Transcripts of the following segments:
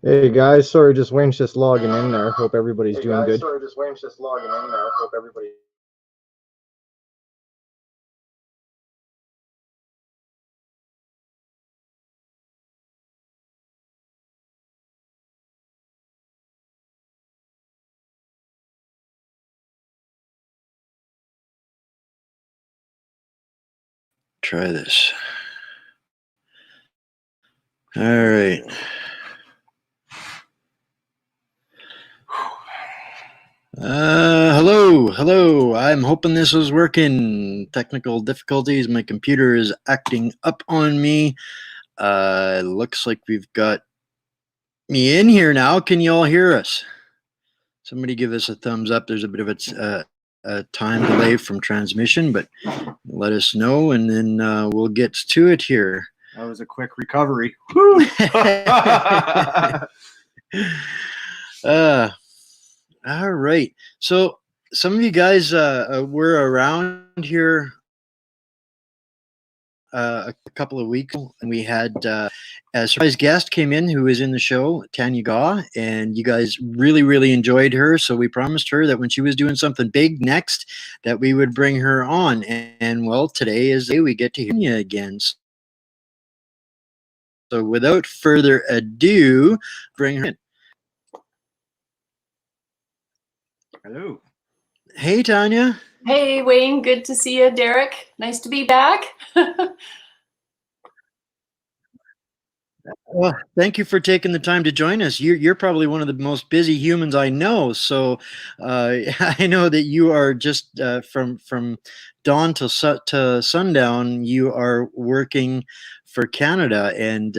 Hey guys, sorry, just Wayne's just logging in there. Hope everybody's doing good. Sorry, just Wayne's just logging in there. Hope everybody. Try this. All right. Hello. I'm hoping this is working. Technical difficulties. My computer is acting up on me. Looks like we've got me in here now. Can you all hear us? Somebody give us a thumbs up. There's a bit of a time delay from transmission, but let us know, and then we'll get to it here. That was a quick recovery. All right. So some of you guys were around here a couple of weeks, and we had a surprise guest came in who was in the show, Tanya Gaw, and you guys really enjoyed her. So we promised her that when she was doing something big next, that we would bring her on. And well, today is the day we get to hear you again. So without further ado, bring her in. Hello. Hey, Tanya. Hey, Wayne. Good to see you, Derek. Nice to be back. Well, thank you for taking the time to join us. You're probably one of the most busy humans I know. So I know that you are just from dawn to sundown. You are working for Canada, and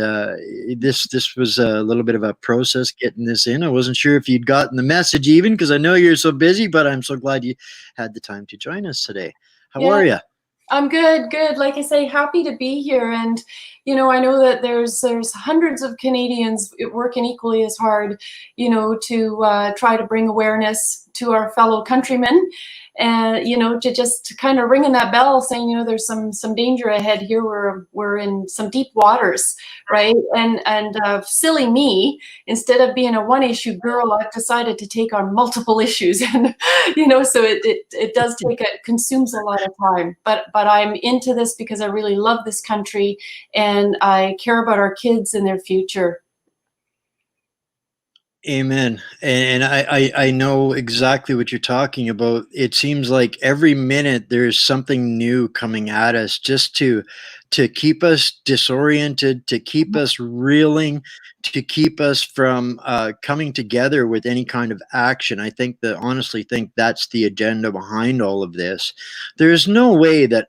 this was a little bit of a process getting this in. I wasn't sure if you'd gotten the message even, because I know you're so busy. But I'm so glad you had the time to join us today. How are you? I'm good. Like I say, happy to be here. And, you know, I know that there's hundreds of Canadians working equally as hard, you know, to try to bring awareness to our fellow countrymen, and, you know, to just kind of ringing that bell saying, you know, there's some danger ahead here. We're in some deep waters, right? And silly me, instead of being a one-issue girl, I've decided to take on multiple issues, and you know, so it does consumes a lot of time. But I'm into this because I really love this country, and I care about our kids and their future. Amen. And I know exactly what you're talking about. It seems like every minute there's something new coming at us, just to keep us disoriented, to keep us reeling, to keep us from coming together with any kind of action. I honestly think that's the agenda behind all of this. There's no way that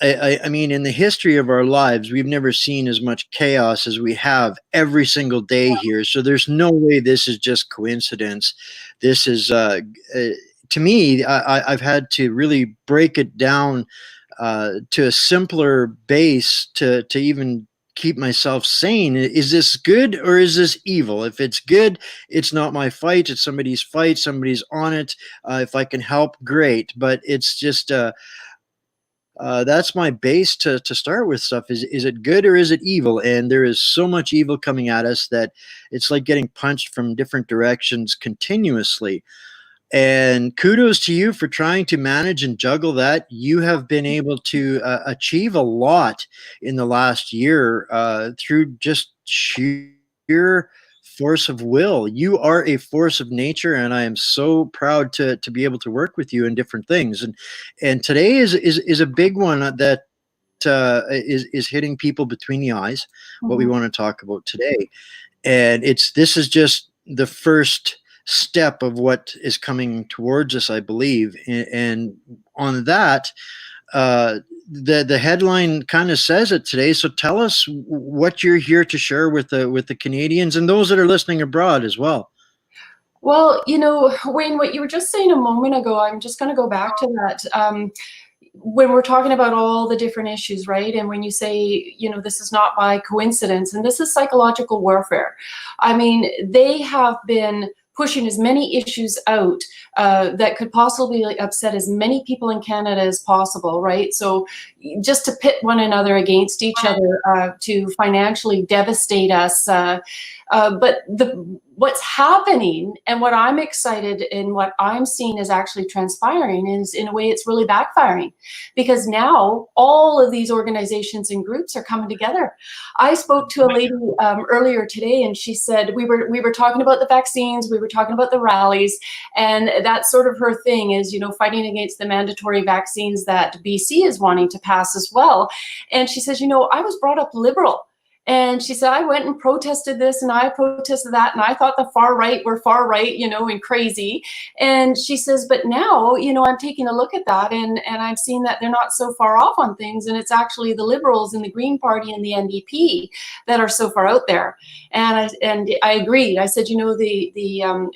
I mean, in the history of our lives, we've never seen as much chaos as we have every single day here. So there's no way this is just coincidence. This is, to me, I've had to really break it down to a simpler base to even keep myself sane. Is this good or is this evil? If it's good, it's not my fight. It's somebody's fight. Somebody's on it. If I can help, great. But it's just... that's my base to start with stuff. Is it good or is it evil? And there is so much evil coming at us that it's like getting punched from different directions continuously. And kudos to you for trying to manage and juggle that. You have been able to achieve a lot in the last year through just sheer force of will. You are a force of nature, and I am so proud to be able to work with you in different things. And today is a big one that is hitting people between the eyes. What we want to talk about today, and this is just the first step of what is coming towards us, I believe. And on that, the headline kind of says it today. So tell us what you're here to share with the Canadians and those that are listening abroad as well. Well, you know, Wayne, what you were just saying a moment ago, I'm just going to go back to that. When we're talking about all the different issues, right? And when you say, you know, this is not by coincidence, and this is psychological warfare. I mean, they have been pushing as many issues out that could possibly upset as many people in Canada as possible, right? So just to pit one another against each other, to financially devastate us, But what's happening and what I'm excited and what I'm seeing is actually transpiring is, in a way, it's really backfiring, because now all of these organizations and groups are coming together. I spoke to a lady earlier today, and she said we were talking about the vaccines, we were talking about the rallies, and that's sort of her thing is, you know, fighting against the mandatory vaccines that BC is wanting to pass as well. And she says, you know, I was brought up liberal. And she said, I went and protested this and I protested that. And I thought the far right were far right, you know, and crazy. And she says, but now, you know, I'm taking a look at that and I'm seeing that they're not so far off on things. And it's actually the Liberals and the Green Party and the NDP that are so far out there. And I agreed. I said, you know, the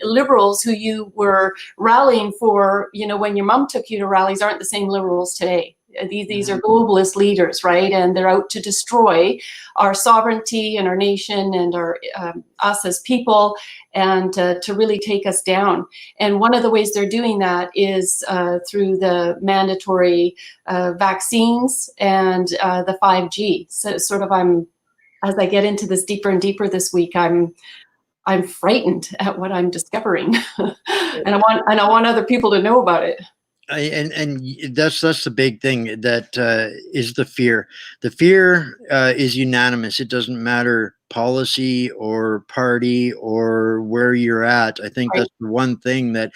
Liberals who you were rallying for, you know, when your mom took you to rallies aren't the same Liberals today. These are globalist leaders, right? And they're out to destroy our sovereignty and our nation and our us as people, and to really take us down. And one of the ways they're doing that is through the mandatory vaccines and the 5G. So sort of as I get into this deeper and deeper this week, I'm frightened at what I'm discovering, and I want other people to know about it. And that's the big thing that is the fear. The fear is unanimous. It doesn't matter policy or party or where you're at. I think that's the one thing that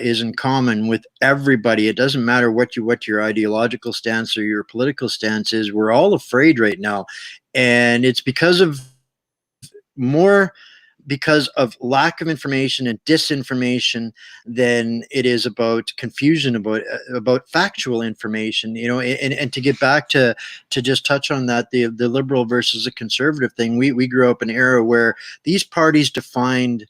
is in common with everybody. It doesn't matter what your ideological stance or your political stance is. We're all afraid right now, and it's because of lack of information and disinformation than it is about confusion about factual information, you know. And to get back to just touch on that, the liberal versus the conservative thing, we grew up in an era where these parties defined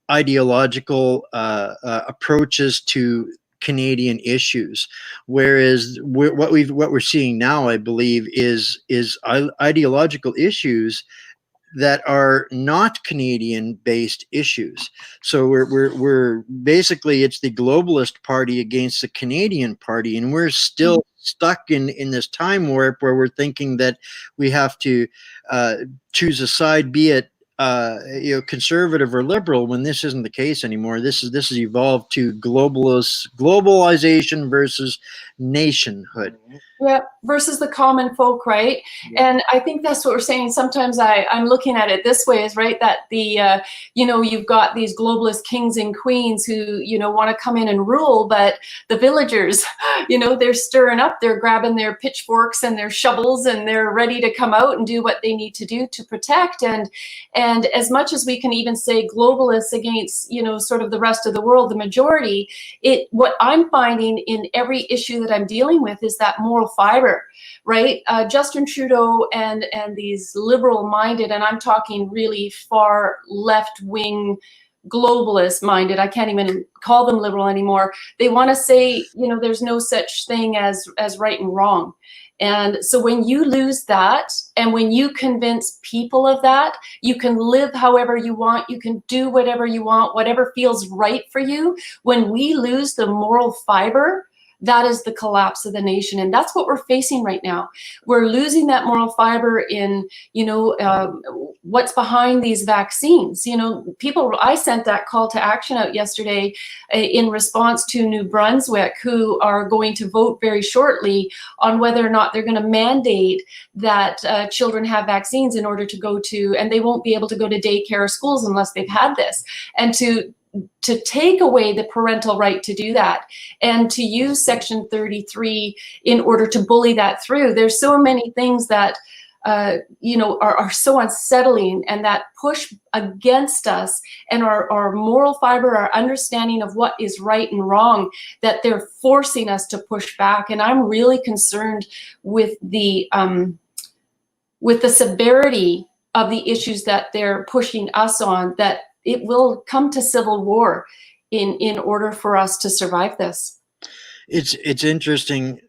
ideological approaches to Canadian issues, whereas what we're seeing now, I believe, is ideological issues that are not Canadian-based issues. So we're basically, it's the globalist party against the Canadian party, and we're still stuck in this time warp where we're thinking that we have to choose a side, be it you know, conservative or liberal, when this isn't the case anymore. This is evolved to globalization versus nationhood. Yeah, versus the common folk, right? Yeah. And I think that's what we're saying. Sometimes I'm looking at it this way, is right, that the you know, you've got these globalist kings and queens who, you know, want to come in and rule, but the villagers, you know, they're stirring up, they're grabbing their pitchforks and their shovels, and they're ready to come out and do what they need to do to protect. And as much as we can even say globalists against, you know, sort of the rest of the world, the majority, what I'm finding in every issue that I'm dealing with is that moral fiber, right? Justin Trudeau and these liberal-minded, and I'm talking really far left-wing globalist-minded, I can't even call them liberal anymore. They want to say, you know, there's no such thing as right and wrong. And so when you lose that, and when you convince people of that, you can live however you want, you can do whatever you want, whatever feels right for you. When we lose the moral fiber, that is the collapse of the nation. And that's what we're facing right now. We're losing that moral fiber in, you know, what's behind these vaccines. You know, I sent that call to action out yesterday in response to New Brunswick, who are going to vote very shortly on whether or not they're going to mandate that children have vaccines in order to go to, and they won't be able to go to daycare or schools unless they've had this. And to take away the parental right to do that, and to use Section 33 in order to bully that through. There's so many things that you know, are so unsettling, and that push against us and our moral fiber, our understanding of what is right and wrong, that they're forcing us to push back. And I'm really concerned with the severity of the issues that they're pushing us on, that it will come to civil war in order for us to survive this. It's interesting.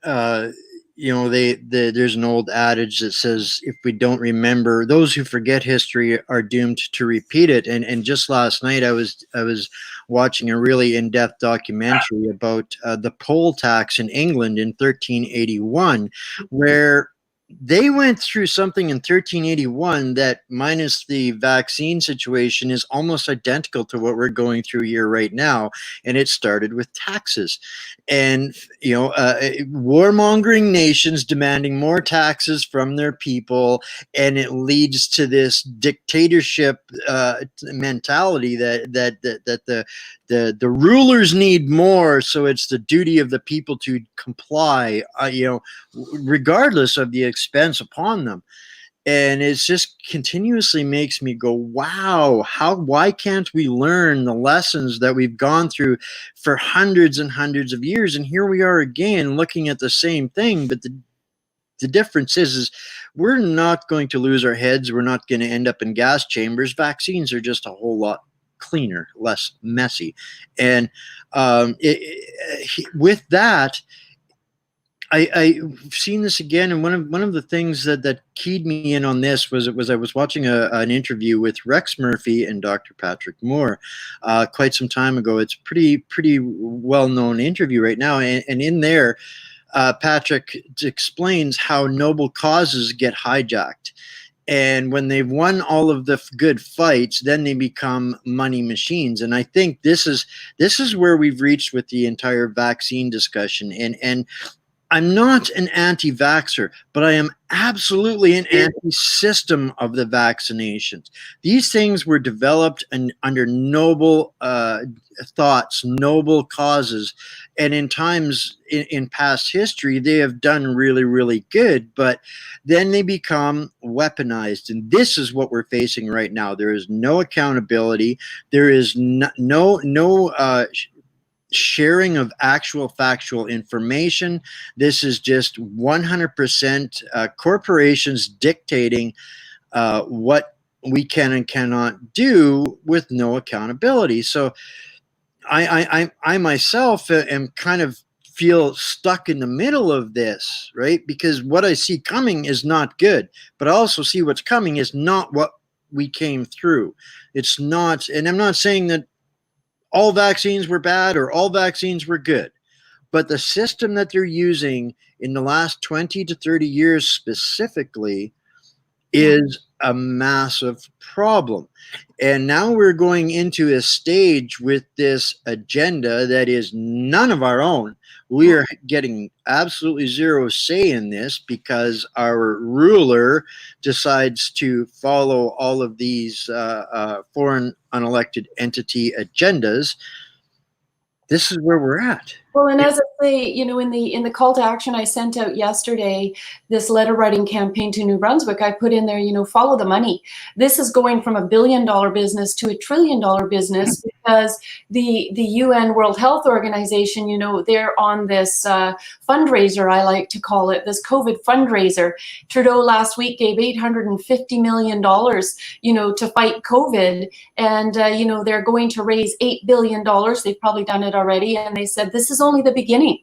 You know, there's an old adage that says, if we don't remember, those who forget history are doomed to repeat it. And just last night I was watching a really in-depth documentary about the poll tax in England in 1381, where they went through something in 1381 that, minus the vaccine situation, is almost identical to what we're going through here right now. And it started with taxes. And, warmongering nations demanding more taxes from their people. And it leads to this dictatorship mentality that the rulers need more, so it's the duty of the people to comply, regardless of the expense upon them. And it's just continuously makes me go, wow, why can't we learn the lessons that we've gone through for hundreds and hundreds of years? And here we are again looking at the same thing, but the difference is we're not going to lose our heads. We're not going to end up in gas chambers. Vaccines are just a whole lot cleaner, less messy. And with that, I've seen this again, and one of the things that keyed me in on this was I was watching an interview with Rex Murphy and Dr. Patrick Moore quite some time ago. It's pretty well known interview right now, and in there, Patrick explains how noble causes get hijacked. And when they've won all of the good fights, then they become money machines. And I think this is where we've reached with the entire vaccine discussion. And I'm not an anti-vaxxer, but I am absolutely an anti-system of the vaccinations. These things were developed under noble thoughts, noble causes, and in times in past history, they have done really, really good, but then they become weaponized. And this is what we're facing right now. There is no accountability. There is no sharing of actual factual information. This is just 100% corporations dictating what we can and cannot do with no accountability. So I myself am kind of feel stuck in the middle of this, right? Because what I see coming is not good, but I also see what's coming is not what we came through. It's not, and I'm not saying that all vaccines were bad or all vaccines were good, but the system that they're using in the last 20 to 30 years specifically is a massive problem. And now we're going into a stage with this agenda that is none of our own. We are getting absolutely zero say in this because our ruler decides to follow all of these foreign unelected entity agendas. This is where we're at. Well, and as I say, in the call to action I sent out yesterday, this letter writing campaign to New Brunswick, I put in there, follow the money. This is going from $1 billion business to $1 trillion business because the UN World Health Organization, they're on this fundraiser, I like to call it, this COVID fundraiser. Trudeau last week gave $850 million, to fight COVID. And, they're going to raise $8 billion. They've probably done it already. And they said, this is only the beginning.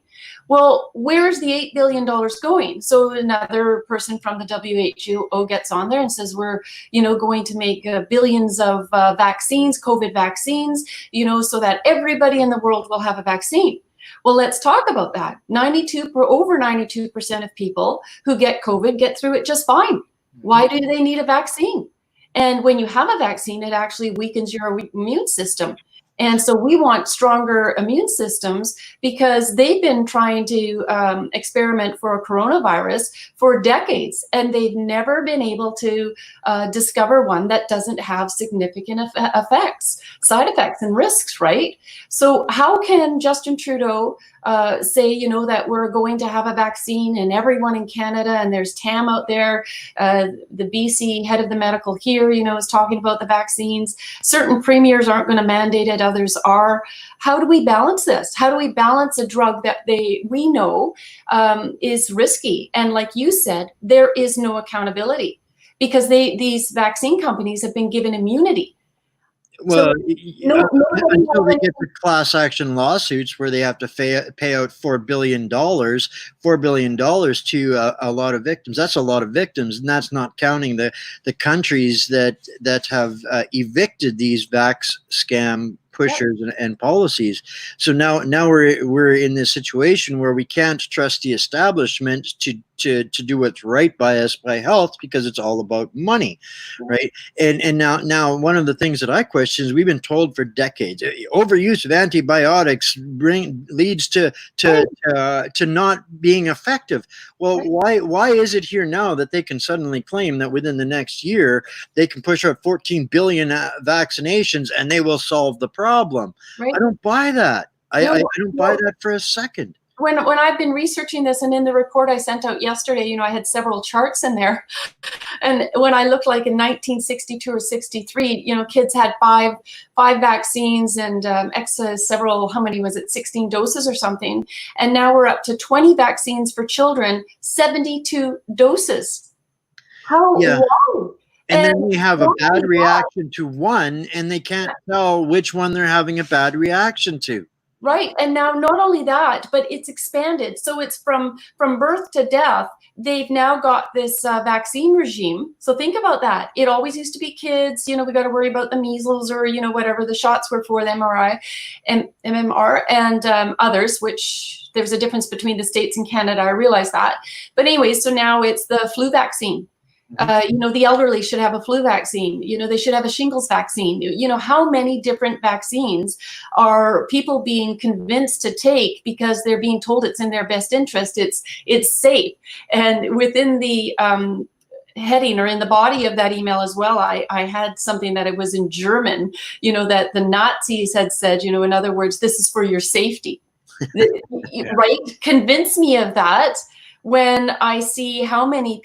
Well, where's the $8 billion going? So another person from the WHO gets on there and says, we're, going to make billions of vaccines, COVID vaccines, so that everybody in the world will have a vaccine. Well, let's talk about that. Over 92% of people who get COVID get through it just fine. Why do they need a vaccine? And when you have a vaccine, it actually weakens your immune system. And so we want stronger immune systems because they've been trying to experiment for a coronavirus for decades, and they've never been able to discover one that doesn't have significant side effects and risks, right? So how can Justin Trudeau say, that we're going to have a vaccine and everyone in Canada, and there's Tam out there, the BC head of the medical here, is talking about the vaccines. Certain premiers aren't going to mandate it, others are. How do we balance this? How do we balance a drug that we know is risky? And like you said, there is no accountability because these vaccine companies have been given immunity. Well, until they get the class action lawsuits where they have to pay out $4 billion to a lot of victims. That's a lot of victims, and that's not counting the countries that have evicted these vax scam pushers and policies. So now we're in this situation where we can't trust the establishment to do what's right by us, by health, because it's all about money, right? And now one of the things that I question is we've been told for decades overuse of antibiotics leads to not being effective. Well, why is it here now that they can suddenly claim that within the next year they can push out 14 billion vaccinations and they will solve the problem? I don't buy that. I don't buy that for a second. When I've been researching this, and in the report I sent out yesterday, I had several charts in there. And when I looked like in 1962 or 63, kids had five vaccines and several, how many was it, 16 doses or something. And now we're up to 20 vaccines for children, 72 doses. How long? And then we have a bad reaction to one, and they can't tell which one they're having a bad reaction to. Right. And now not only that, but it's expanded. So it's from birth to death. They've now got this vaccine regime. So think about that. It always used to be kids, we got to worry about the measles or, whatever the shots were for, the MMR and others, which there's a difference between the States and Canada. I realize that. But anyway, so now it's the flu vaccine. The elderly should have a flu vaccine. They should have a shingles vaccine. How many different vaccines are people being convinced to take because they're being told it's in their best interest? It's safe. And within the heading or in the body of that email as well, I had something that it was in German, that the Nazis had said, in other words, this is for your safety. Right? Convince me of that. When I see how many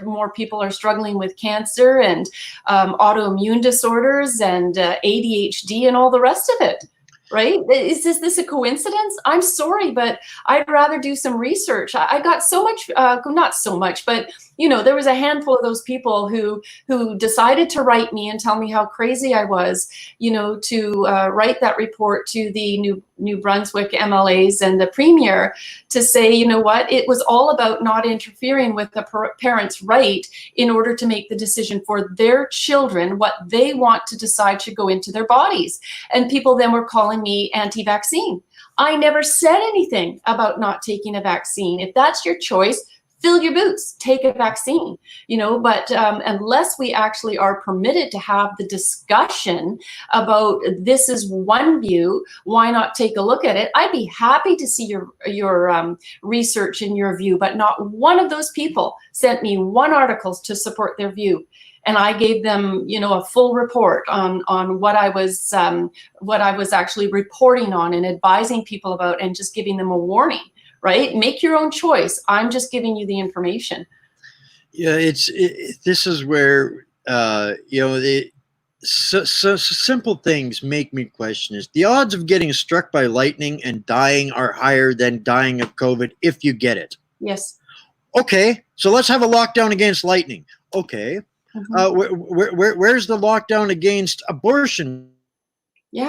more people are struggling with cancer and autoimmune disorders and ADHD and all the rest of it, right? Is this a coincidence? I'm sorry, but I'd rather do some research. I got so much, not so much, but there was a handful of those people who decided to write me and tell me how crazy I was, to write that report to the New Brunswick MLAs and the Premier to say, it was all about not interfering with the parents' right in order to make the decision for their children, what they want to decide should go into their bodies. And people then were calling me anti-vaccine. I never said anything about not taking a vaccine. If that's your choice, fill your boots, take a vaccine, but unless we actually are permitted to have the discussion about this is one view, why not take a look at it? I'd be happy to see your research and your view, but not one of those people sent me one article to support their view. And I gave them, a full report on what I was actually reporting on and advising people about and just giving them a warning. Right? Make your own choice. I'm just giving you the information. Yeah, this is where, so simple things make me question is the odds of getting struck by lightning and dying are higher than dying of COVID if you get it. Yes. Okay, so let's have a lockdown against lightning. Okay. Where's the lockdown against abortion,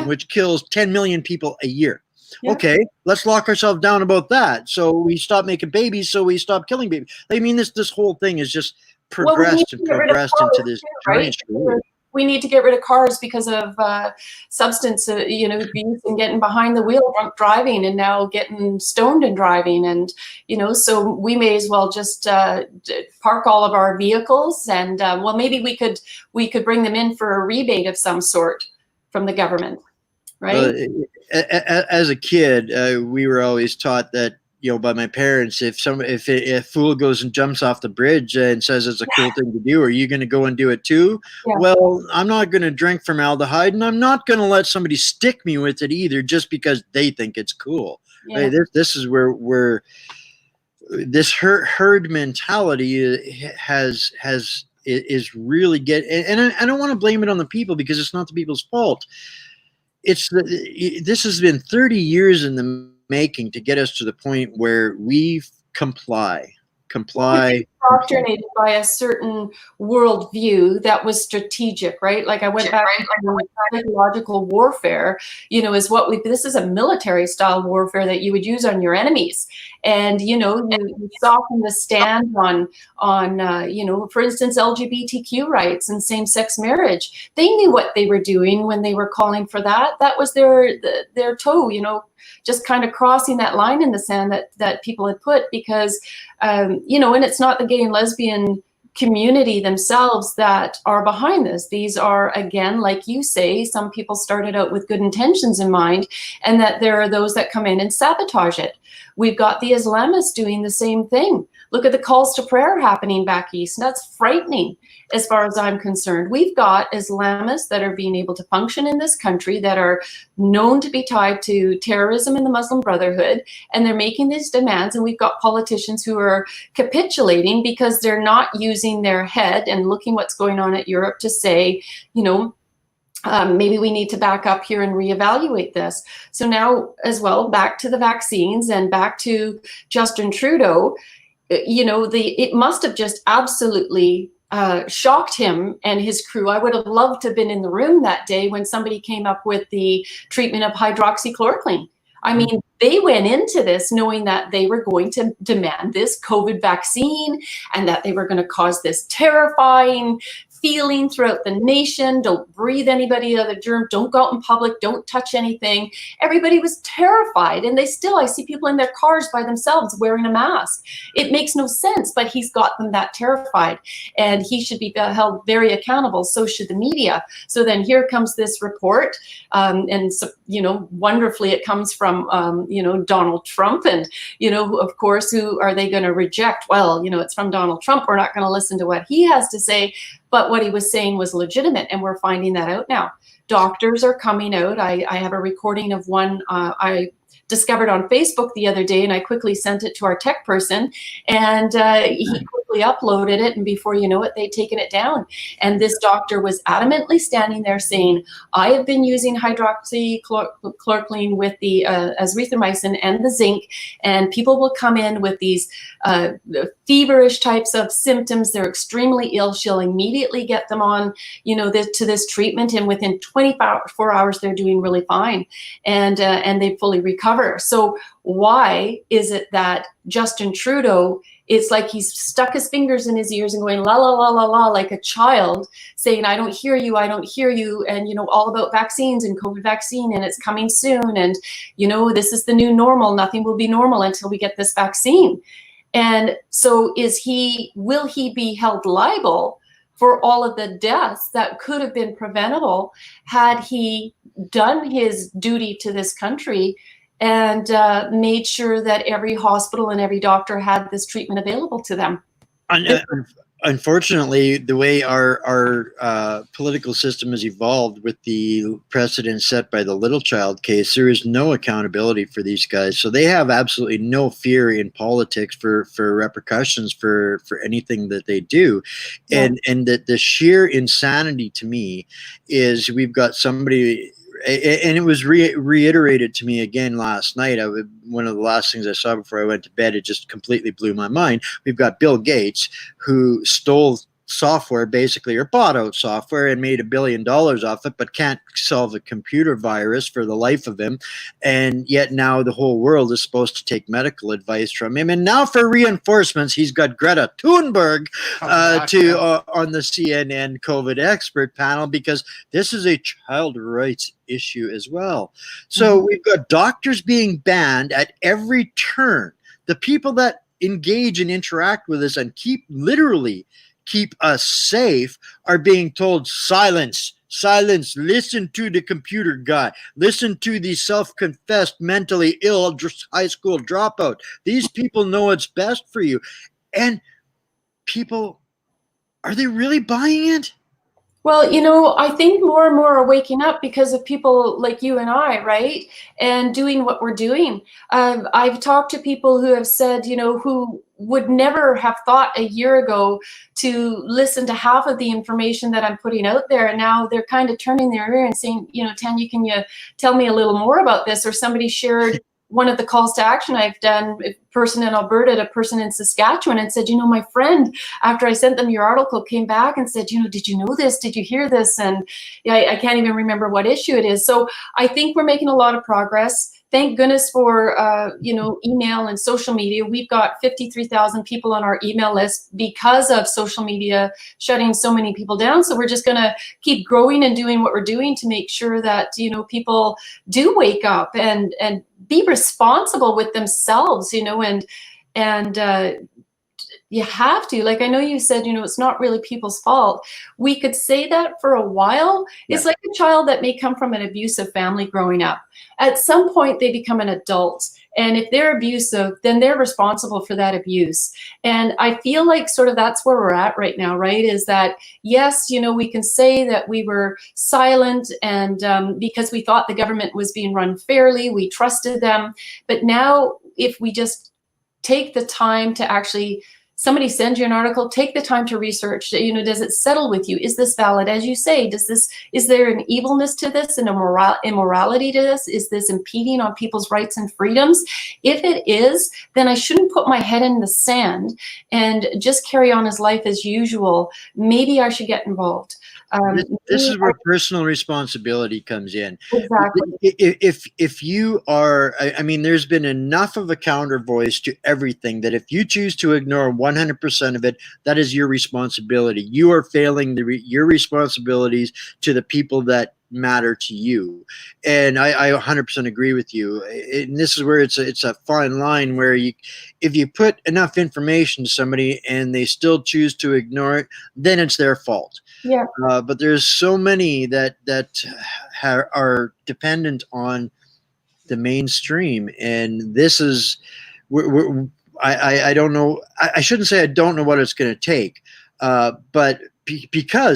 which kills 10 million people a year? Yeah. Okay, let's lock ourselves down about that. So we stop making babies, so we stop killing babies. I mean, this whole thing is just progressed into this giant screw. We need to get rid of cars because of substance abuse and getting behind the wheel, drunk driving, and now getting stoned and driving. And, so we may as well just park all of our vehicles and, maybe we could bring them in for a rebate of some sort from the government, right? As a kid, we were always taught that, by my parents, if a fool goes and jumps off the bridge and says it's a cool thing to do, are you going to go and do it too? Yeah. Well, I'm not going to drink formaldehyde, and I'm not going to let somebody stick me with it either, just because they think it's cool. Yeah. Right? This is where this herd mentality is really and I don't want to blame it on the people because it's not the people's fault. This has been 30 years in the making to get us to the point where we comply indoctrinated by a certain worldview that was strategic, right? Like I went back to psychological warfare, you know, is what this is a military style warfare that you would use on your enemies. And, you know, you soften the stand on you know, for instance, LGBTQ rights and same-sex marriage. They knew what they were doing when they were calling for that. That was their toe, you know, just kind of crossing that line in the sand that people had put, because, you know, and it's not the gay and lesbian community themselves that are behind this. These are, again, like you say, some people started out with good intentions in mind, and that there are those that come in and sabotage it. We've got the Islamists doing the same thing. Look at the calls to prayer happening back east. That's frightening as far as I'm concerned. We've got Islamists that are being able to function in this country that are known to be tied to terrorism in the Muslim Brotherhood, and they're making these demands, and we've got politicians who are capitulating because they're not using their head and looking what's going on at Europe to say, you know, maybe we need to back up here and reevaluate this. So now as well, back to the vaccines and back to Justin Trudeau, you know, it must have just absolutely shocked him and his crew. I would have loved to have been in the room that day when somebody came up with the treatment of hydroxychloroquine. I mean, they went into this knowing that they were going to demand this COVID vaccine and that they were going to cause this terrifying feeling throughout the nation. Don't breathe anybody other germ. Don't go out in public. Don't touch anything. Everybody was terrified. And I see people in their cars by themselves wearing a mask. It makes no sense, but he's got them that terrified. And he should be held very accountable. So should the media. So then here comes this report. And, so, you know, wonderfully it comes from, you know, Donald Trump. And, you know, of course, who are they going to reject? Well, you know, it's from Donald Trump. We're not going to listen to what he has to say. But what he was saying was legitimate, and we're finding that out now. Doctors are coming out. I have a recording of one I discovered on Facebook the other day, and I quickly sent it to our tech person, and he quickly uploaded it, and before you know it, they'd taken it down. And this doctor was adamantly standing there saying, I have been using hydroxychloroquine with the azithromycin and the zinc, and people will come in with these feverish types of symptoms. They're extremely ill. She'll immediately get them on, you know, to this treatment, and within 24 hours, they're doing really fine, and they fully recover. So why is it that Justin Trudeau, it's like he's stuck his fingers in his ears and going la la la la la like a child, saying I don't hear you, and you know, all about vaccines and COVID vaccine, and it's coming soon, and you know, this is the new normal. Nothing will be normal until we get this vaccine. And so will he be held liable for all of the deaths that could have been preventable had he done his duty to this country and made sure that every hospital and every doctor had this treatment available to them? Unfortunately, the way our political system has evolved with the precedent set by the Little Child case, there is no accountability for these guys. So they have absolutely no fear in politics for repercussions for anything that they do. Yeah. And the sheer insanity to me is we've got somebody, and it was reiterated to me again last night. One of the last things I saw before I went to bed, it just completely blew my mind. We've got Bill Gates, who stole software basically, or bought out software and made $1 billion off it, but can't solve a computer virus for the life of him. And yet now the whole world is supposed to take medical advice from him. And now for reinforcements, he's got Greta Thunberg on the CNN COVID expert panel, because this is a child rights issue as well. So we've got doctors being banned at every turn. The people that engage and interact with us and literally keep us safe are being told silence, listen to the computer guy, listen to the self-confessed mentally ill high school dropout. These people know what's best for you. And people, are they really buying it? Well, you know, I think more and more are waking up because of people like you and I, right? And doing what we're doing. I've talked to people who have said, you know, who would never have thought a year ago to listen to half of the information that I'm putting out there. And now they're kind of turning their ear and saying, you know, Tanya, can you tell me a little more about this? Or somebody shared one of the calls to action I've done, a person in Alberta, a person in Saskatchewan, and said, my friend, after I sent them your article, came back and said, did you know this? Did you hear this? And I can't even remember what issue it is. So I think we're making a lot of progress. Thank goodness for, email and social media. We've got 53,000 people on our email list because of social media shutting so many people down. So we're just going to keep growing and doing what we're doing to make sure that, people do wake up and be responsible with themselves, and you have to, like, I know you said, it's not really people's fault. We could say that for a while. Yeah. It's like a child that may come from an abusive family growing up. At some point, they become an adult. And if they're abusive, then they're responsible for that abuse. And I feel like sort of that's where we're at right now, right? Is that, yes, we can say that we were silent and because we thought the government was being run fairly, we trusted them. But now if we just take the time to actually, somebody sends you an article, take the time to research, does it settle with you? Is this valid? As you say, is there an evilness to this and a immorality to this? Is this impeding on people's rights and freedoms? If it is, then I shouldn't put my head in the sand and just carry on as life as usual. Maybe I should get involved. This is where personal responsibility comes in. Exactly. If you are, there's been enough of a counter voice to everything that if you choose to ignore 100% of it, that is your responsibility. You are failing your responsibilities to the people that matter to you. And I 100% agree with you. And this is where it's a fine line where if you put enough information to somebody and they still choose to ignore it, then it's their fault. Yeah. But there's so many that are dependent on the mainstream, and this is I don't know. I shouldn't say I don't know what it's going to take, but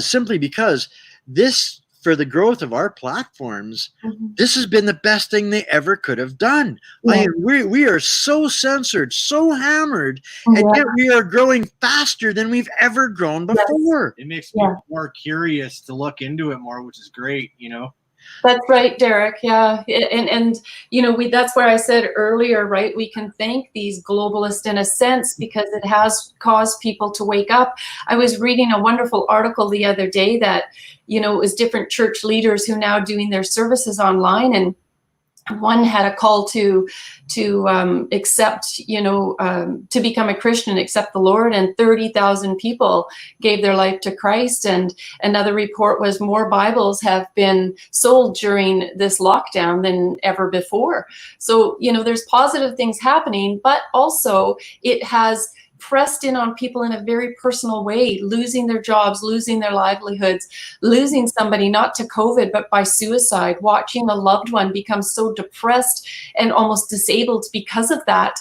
simply because this, for the growth of our platforms, this has been the best thing they ever could have done. Yeah. We are so censored, so hammered, and yet we are growing faster than we've ever grown before. It makes me more curious to look into it more, which is great, That's right, Derek. Yeah. And that's where I said earlier, right? We can thank these globalists in a sense because it has caused people to wake up. I was reading a wonderful article the other day that, it was different church leaders who now doing their services online, and one had a call to accept, to become a Christian, accept the Lord, and 30,000 people gave their life to Christ. And another report was more Bibles have been sold during this lockdown than ever before. So, there's positive things happening, but also it has pressed in on people in a very personal way, losing their jobs, losing their livelihoods, losing somebody not to COVID, but by suicide, watching a loved one become so depressed and almost disabled because of that,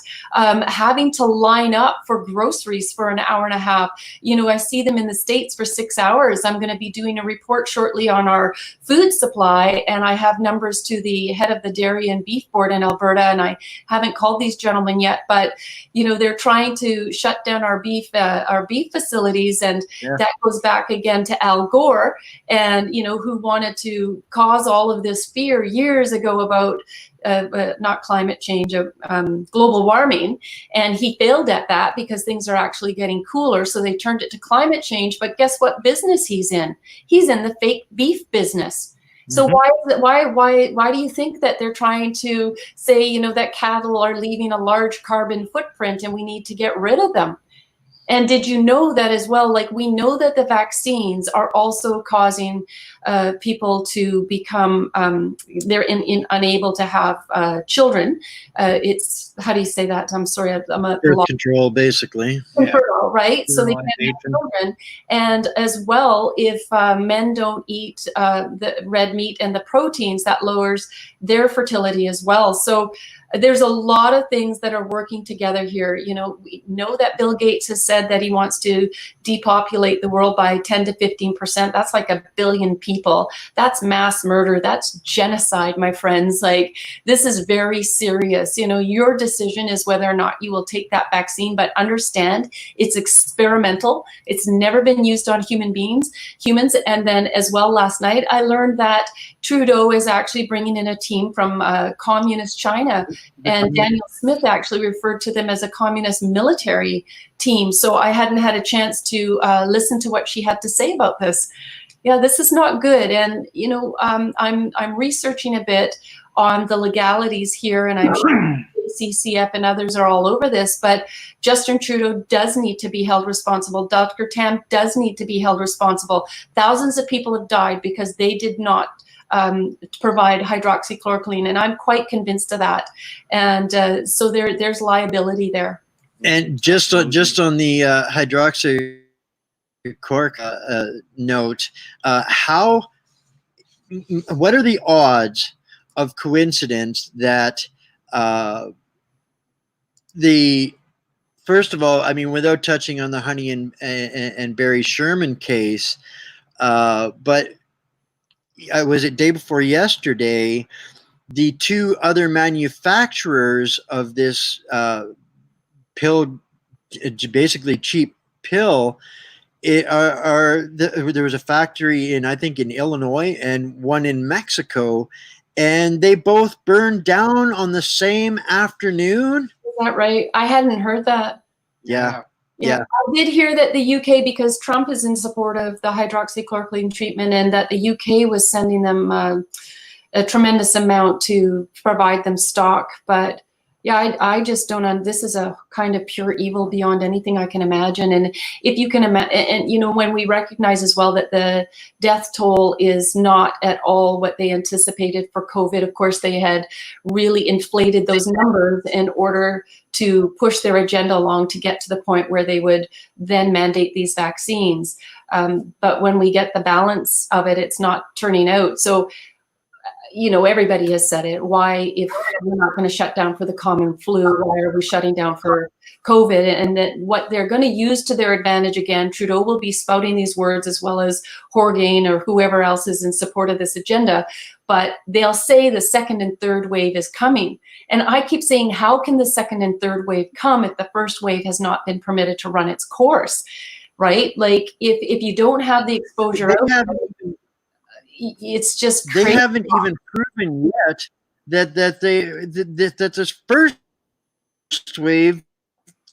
having to line up for groceries for an hour and a half. I see them in the States for 6 hours. I'm going to be doing a report shortly on our food supply, and I have numbers to the head of the Dairy and Beef Board in Alberta, and I haven't called these gentlemen yet, but they're trying to shut down our beef facilities, and that goes back again to Al Gore, and who wanted to cause all of this fear years ago about not climate change, global warming, and he failed at that because things are actually getting cooler, so they turned it to climate change. But guess what business he's in? He's in the fake beef business. So why do you think that they're trying to say, that cattle are leaving a large carbon footprint and we need to get rid of them? And did you know that as well? Like, we know that the vaccines are also causing people to become, they're unable to have children. It's, how do you say that? I'm sorry, I'm a birth control, basically. Control, right? So they can't have children. And as well, if men don't eat the red meat and the proteins, that lowers their fertility as well. So there's a lot of things that are working together here. We know that Bill Gates has said that he wants to depopulate the world by 10 to 15%. That's like 1 billion people. That's mass murder. That's genocide, my friends. Like, this is very serious. Your decision is whether or not you will take that vaccine, but understand it's experimental. It's never been used on humans. And then as well, last night, I learned that Trudeau is actually bringing in a team from communist China And Daniel Smith actually referred to them as a communist military team. So I hadn't had a chance to listen to what she had to say about this. Yeah, this is not good. And, you know, I'm researching a bit on the legalities here, and I'm sure CCF and others are all over this, but Justin Trudeau does need to be held responsible. Dr. Tam does need to be held responsible. Thousands of people have died because they did not provide hydroxychloroquine, and I'm quite convinced of that. And so there's liability there. And just on the hydroxychloroquine note, what are the odds of coincidence that first of all, I mean, without touching on the Honey and Barry Sherman case, but was it day before yesterday, the two other manufacturers of this pill, basically cheap pill, there was a factory in, I think, in Illinois and one in Mexico, and they both burned down on the same afternoon. Is that right? I hadn't heard that. Yeah. I did hear that the UK, because Trump is in support of the hydroxychloroquine treatment, and that the UK was sending them a tremendous amount to provide them stock. But yeah, I just don't. This is a kind of pure evil beyond anything I can imagine. And if you can imagine, and you know, when we recognize as well that the death toll is not at all what they anticipated for COVID. Of course, they had really inflated those numbers in order to push their agenda along to get to the point where they would then mandate these vaccines. But when we get the balance of it, it's not turning out. So, you know, everybody has said it. Why, if we're not going to shut down for the common flu, why are we shutting down for COVID? And that what they're going to use to their advantage again, Trudeau will be spouting these words, as well as Horgan or whoever else is in support of this agenda. But they'll say the second and third wave is coming. And I keep saying, how can the second and third wave come if the first wave has not been permitted to run its course, right? Like, if you don't have the exposure it's just crazy. They haven't even proven yet that this first wave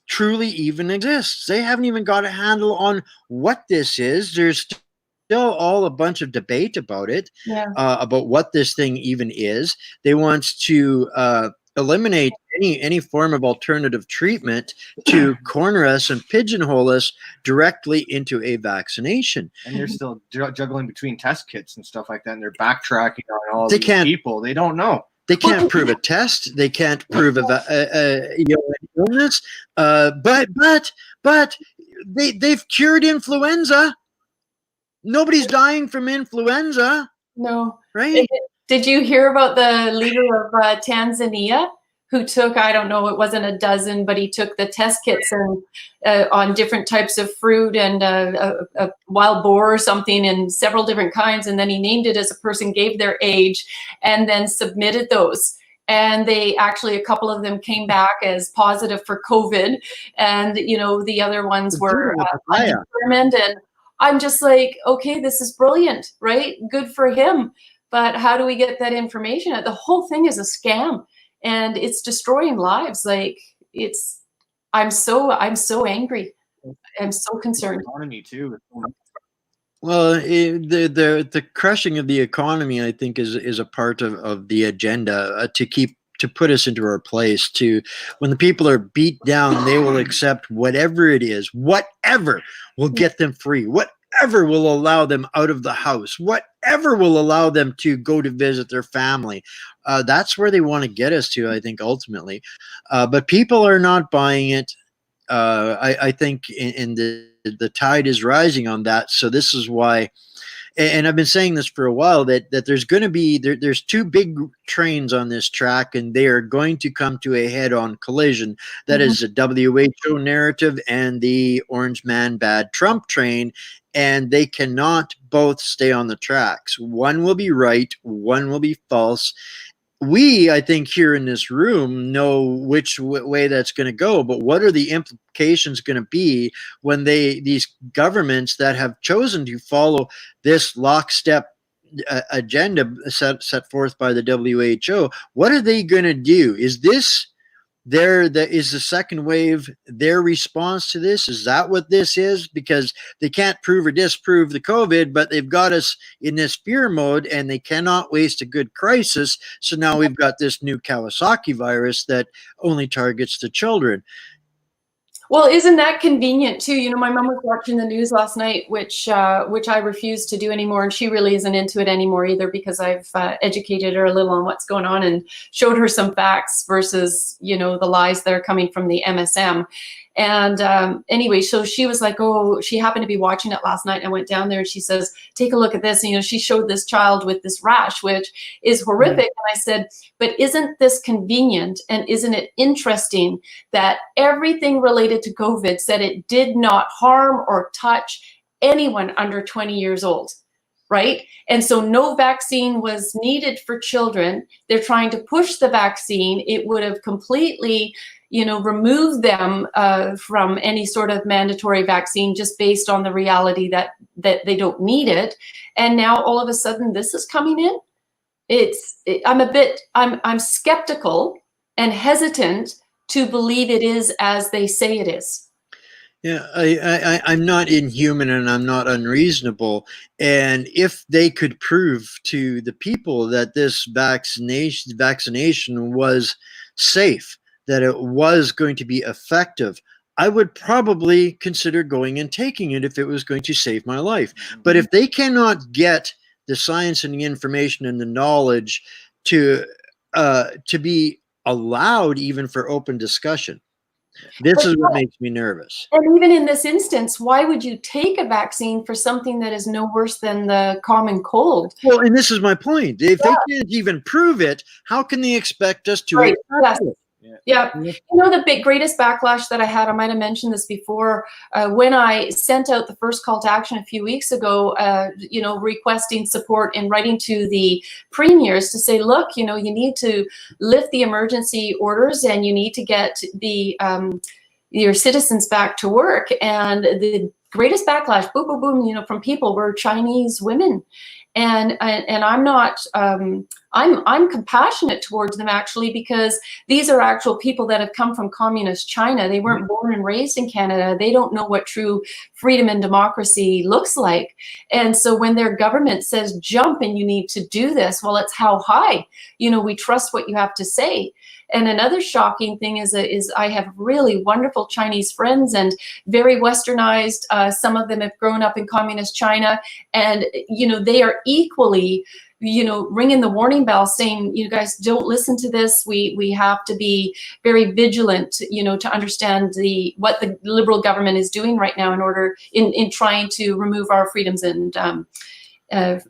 truly even exists. They haven't even got a handle on what this is. There's still all a bunch of debate about it, about what this thing even is. They want to eliminate any form of alternative treatment to corner us and pigeonhole us directly into a vaccination. And they're still juggling between test kits and stuff like that, and they're backtracking on all these people. They don't know. They can't prove a test. They can't prove an illness. But they've cured influenza. Nobody's dying from influenza. No. Right? Did you hear about the leader of Tanzania, who took, I don't know, it wasn't a dozen, but he took the test kits and on different types of fruit and a wild boar or something, and several different kinds, and then he named it as a person, gave their age, and then submitted those. And they actually, a couple of them came back as positive for COVID, and you know, the other ones were undetermined. And I'm just like, okay, this is brilliant, right? Good for him. But how do we get that information? The whole thing is a scam, and it's destroying lives. Like, I'm so angry. I'm so concerned. Economy too. Well, the crushing of the economy, I think, is a part of the agenda to put us into our place. To when the people are beat down, they will accept whatever it is, whatever will get them free, whatever will allow them out of the house, whatever will allow them to go to visit their family. That's where they want to get us to, I think, ultimately. But people are not buying it. I think in the tide is rising on that. So this is why, and I've been saying this for a while, that there's going to be, there's two big trains on this track, and they are going to come to a head-on collision. That is the WHO narrative and the Orange Man Bad Trump train, and they cannot both stay on the tracks. One will be right, one will be false. We, I think, here in this room know which way that's going to go, but what are the implications going to be when these governments that have chosen to follow this lockstep agenda set forth by the WHO. What are they going to do? Is this is the second wave their response to this? Is that what this is? Because they can't prove or disprove the COVID, but they've got us in this fear mode, and they cannot waste a good crisis. So now we've got this new Kawasaki virus that only targets the children. Well, isn't that convenient too? You know, my mom was watching the news last night, which I refuse to do anymore, and she really isn't into it anymore either, because I've educated her a little on what's going on and showed her some facts versus, you know, the lies that are coming from the MSM. And anyway, so she was like, oh, she happened to be watching it last night. And I went down there and she says, take a look at this. And, you know, she showed this child with this rash, which is horrific. And I said, but isn't this convenient? And isn't it interesting that everything related to COVID said it did not harm or touch anyone under 20 years old? Right? And so no vaccine was needed for children. They're trying to push the vaccine. It would have completely, you know, removed them from any sort of mandatory vaccine, just based on the reality that they don't need it. And now all of a sudden this is coming in. I'm skeptical and hesitant to believe it is as they say it is. Yeah, I'm not inhuman and I'm not unreasonable. And if they could prove to the people that this vaccination was safe, that it was going to be effective, I would probably consider going and taking it if it was going to save my life. But if they cannot get the science and the information and the knowledge to be allowed even for open discussion, this is what makes me nervous. And even in this instance, why would you take a vaccine for something that is no worse than the common cold? Well, and this is my point. If they can't even prove it, how can they expect us to accept it? Yeah. You know, the greatest backlash that I had, I might have mentioned this before, when I sent out the first call to action a few weeks ago, you know, requesting support and writing to the premiers to say, look, you know, you need to lift the emergency orders and you need to get the your citizens back to work. And the greatest backlash, boom, boom, boom, you know, from people were Chinese women. And I'm not, I'm compassionate towards them, actually, because these are actual people that have come from communist China. They weren't born and raised in Canada. They don't know what true freedom and democracy looks like. And so when their government says jump and you need to do this, well, it's how high, you know, we trust what you have to say. And another shocking thing is I have really wonderful Chinese friends and very westernized. Some of them have grown up in communist China, and you know, they are equally, you know, ringing the warning bell, saying, you guys don't listen to this. We have to be very vigilant, you know, to understand what the liberal government is doing right now in trying to remove our freedoms and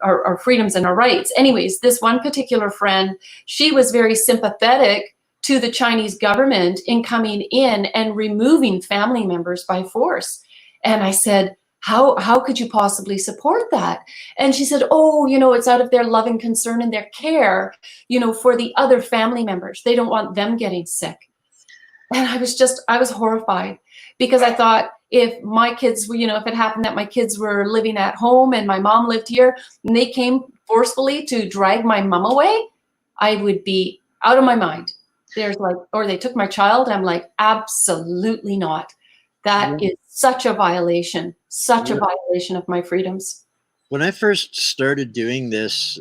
our freedoms and our rights. Anyways, this one particular friend, she was very sympathetic to the Chinese government in coming in and removing family members by force. And I said, how could you possibly support that? And she said, oh, you know, it's out of their love and concern and their care, you know, for the other family members. They don't want them getting sick. And I was horrified, because I thought, if my kids were, you know, if it happened that my kids were living at home and my mom lived here and they came forcefully to drag my mom away, I would be out of my mind. There's like, or they took my child. I'm like, absolutely not. That is such a violation of my freedoms. When I first started doing this,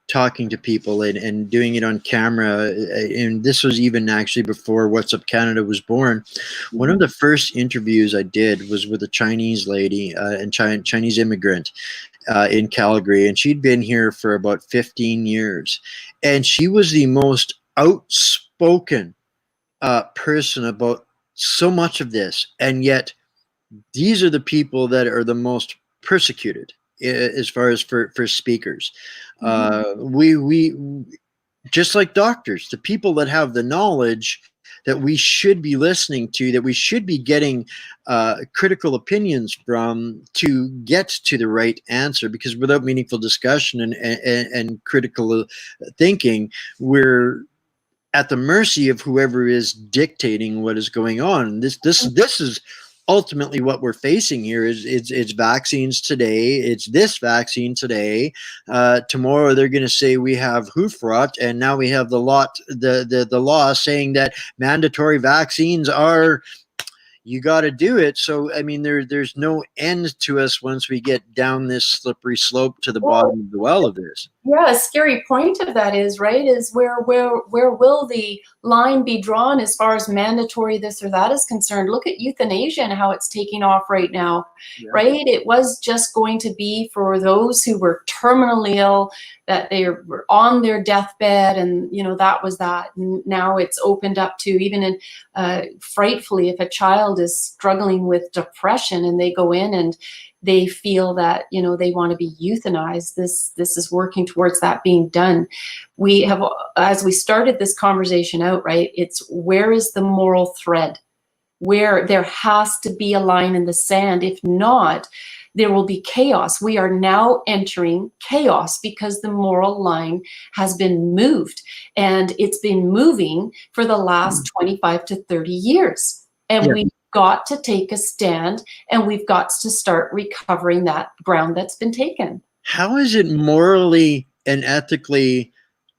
talking to people and doing it on camera, and this was even actually before What's Up Canada was born, one of the first interviews I did was with a Chinese lady, and Chinese immigrant in Calgary, and she'd been here for about 15 years, and she was the most outspoken person about so much of this, and yet these are the people that are the most persecuted as far as for speakers. We just like doctors, the people that have the knowledge that we should be listening to, that we should be getting critical opinions from to get to the right answer, because without meaningful discussion and critical thinking, we're at the mercy of whoever is dictating what is going on. This is ultimately what we're facing here is it's vaccines today. It's this vaccine today. Tomorrow they're going to say we have hoof rot, and now we have the law saying that mandatory vaccines are, you got to do it. So I mean, there's no end to us once we get down this slippery slope to the bottom of the well of this. Yeah, a scary point of that is, right, is where will the line be drawn as far as mandatory this or that is concerned? Look at euthanasia and how it's taking off right now, right? It was just going to be for those who were terminally ill, that they were on their deathbed, and you know, that was that. And now it's opened up to even in frightfully, if a child is struggling with depression and they go in and they feel that, you know, they want to be euthanized, this is working towards that being done. We have, as we started this conversation out, right, it's where is the moral thread? Where there has to be a line in the sand. If not, there will be chaos. We are now entering chaos because the moral line has been moved, and it's been moving for the last 25 to 30 years. And we've got to take a stand, and we've got to start recovering that ground that's been taken. How is it morally and ethically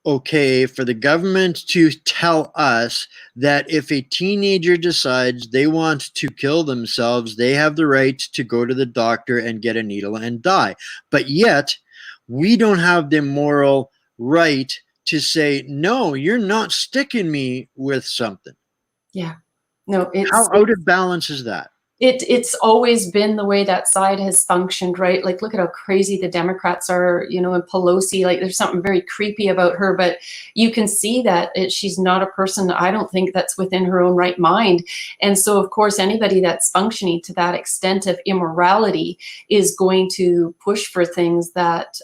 okay for the government to tell us that if a teenager decides they want to kill themselves, they have the right to go to the doctor and get a needle and die? But yet we don't have the moral right to say, no, you're not sticking me with something. Yeah. No, it's how out of balance is that? It's always been the way that side has functioned, right? Like, look at how crazy the Democrats are, you know, and Pelosi, like there's something very creepy about her, but you can see that she's not a person, I don't think, that's within her own right mind. And so, of course, anybody that's functioning to that extent of immorality is going to push for things that,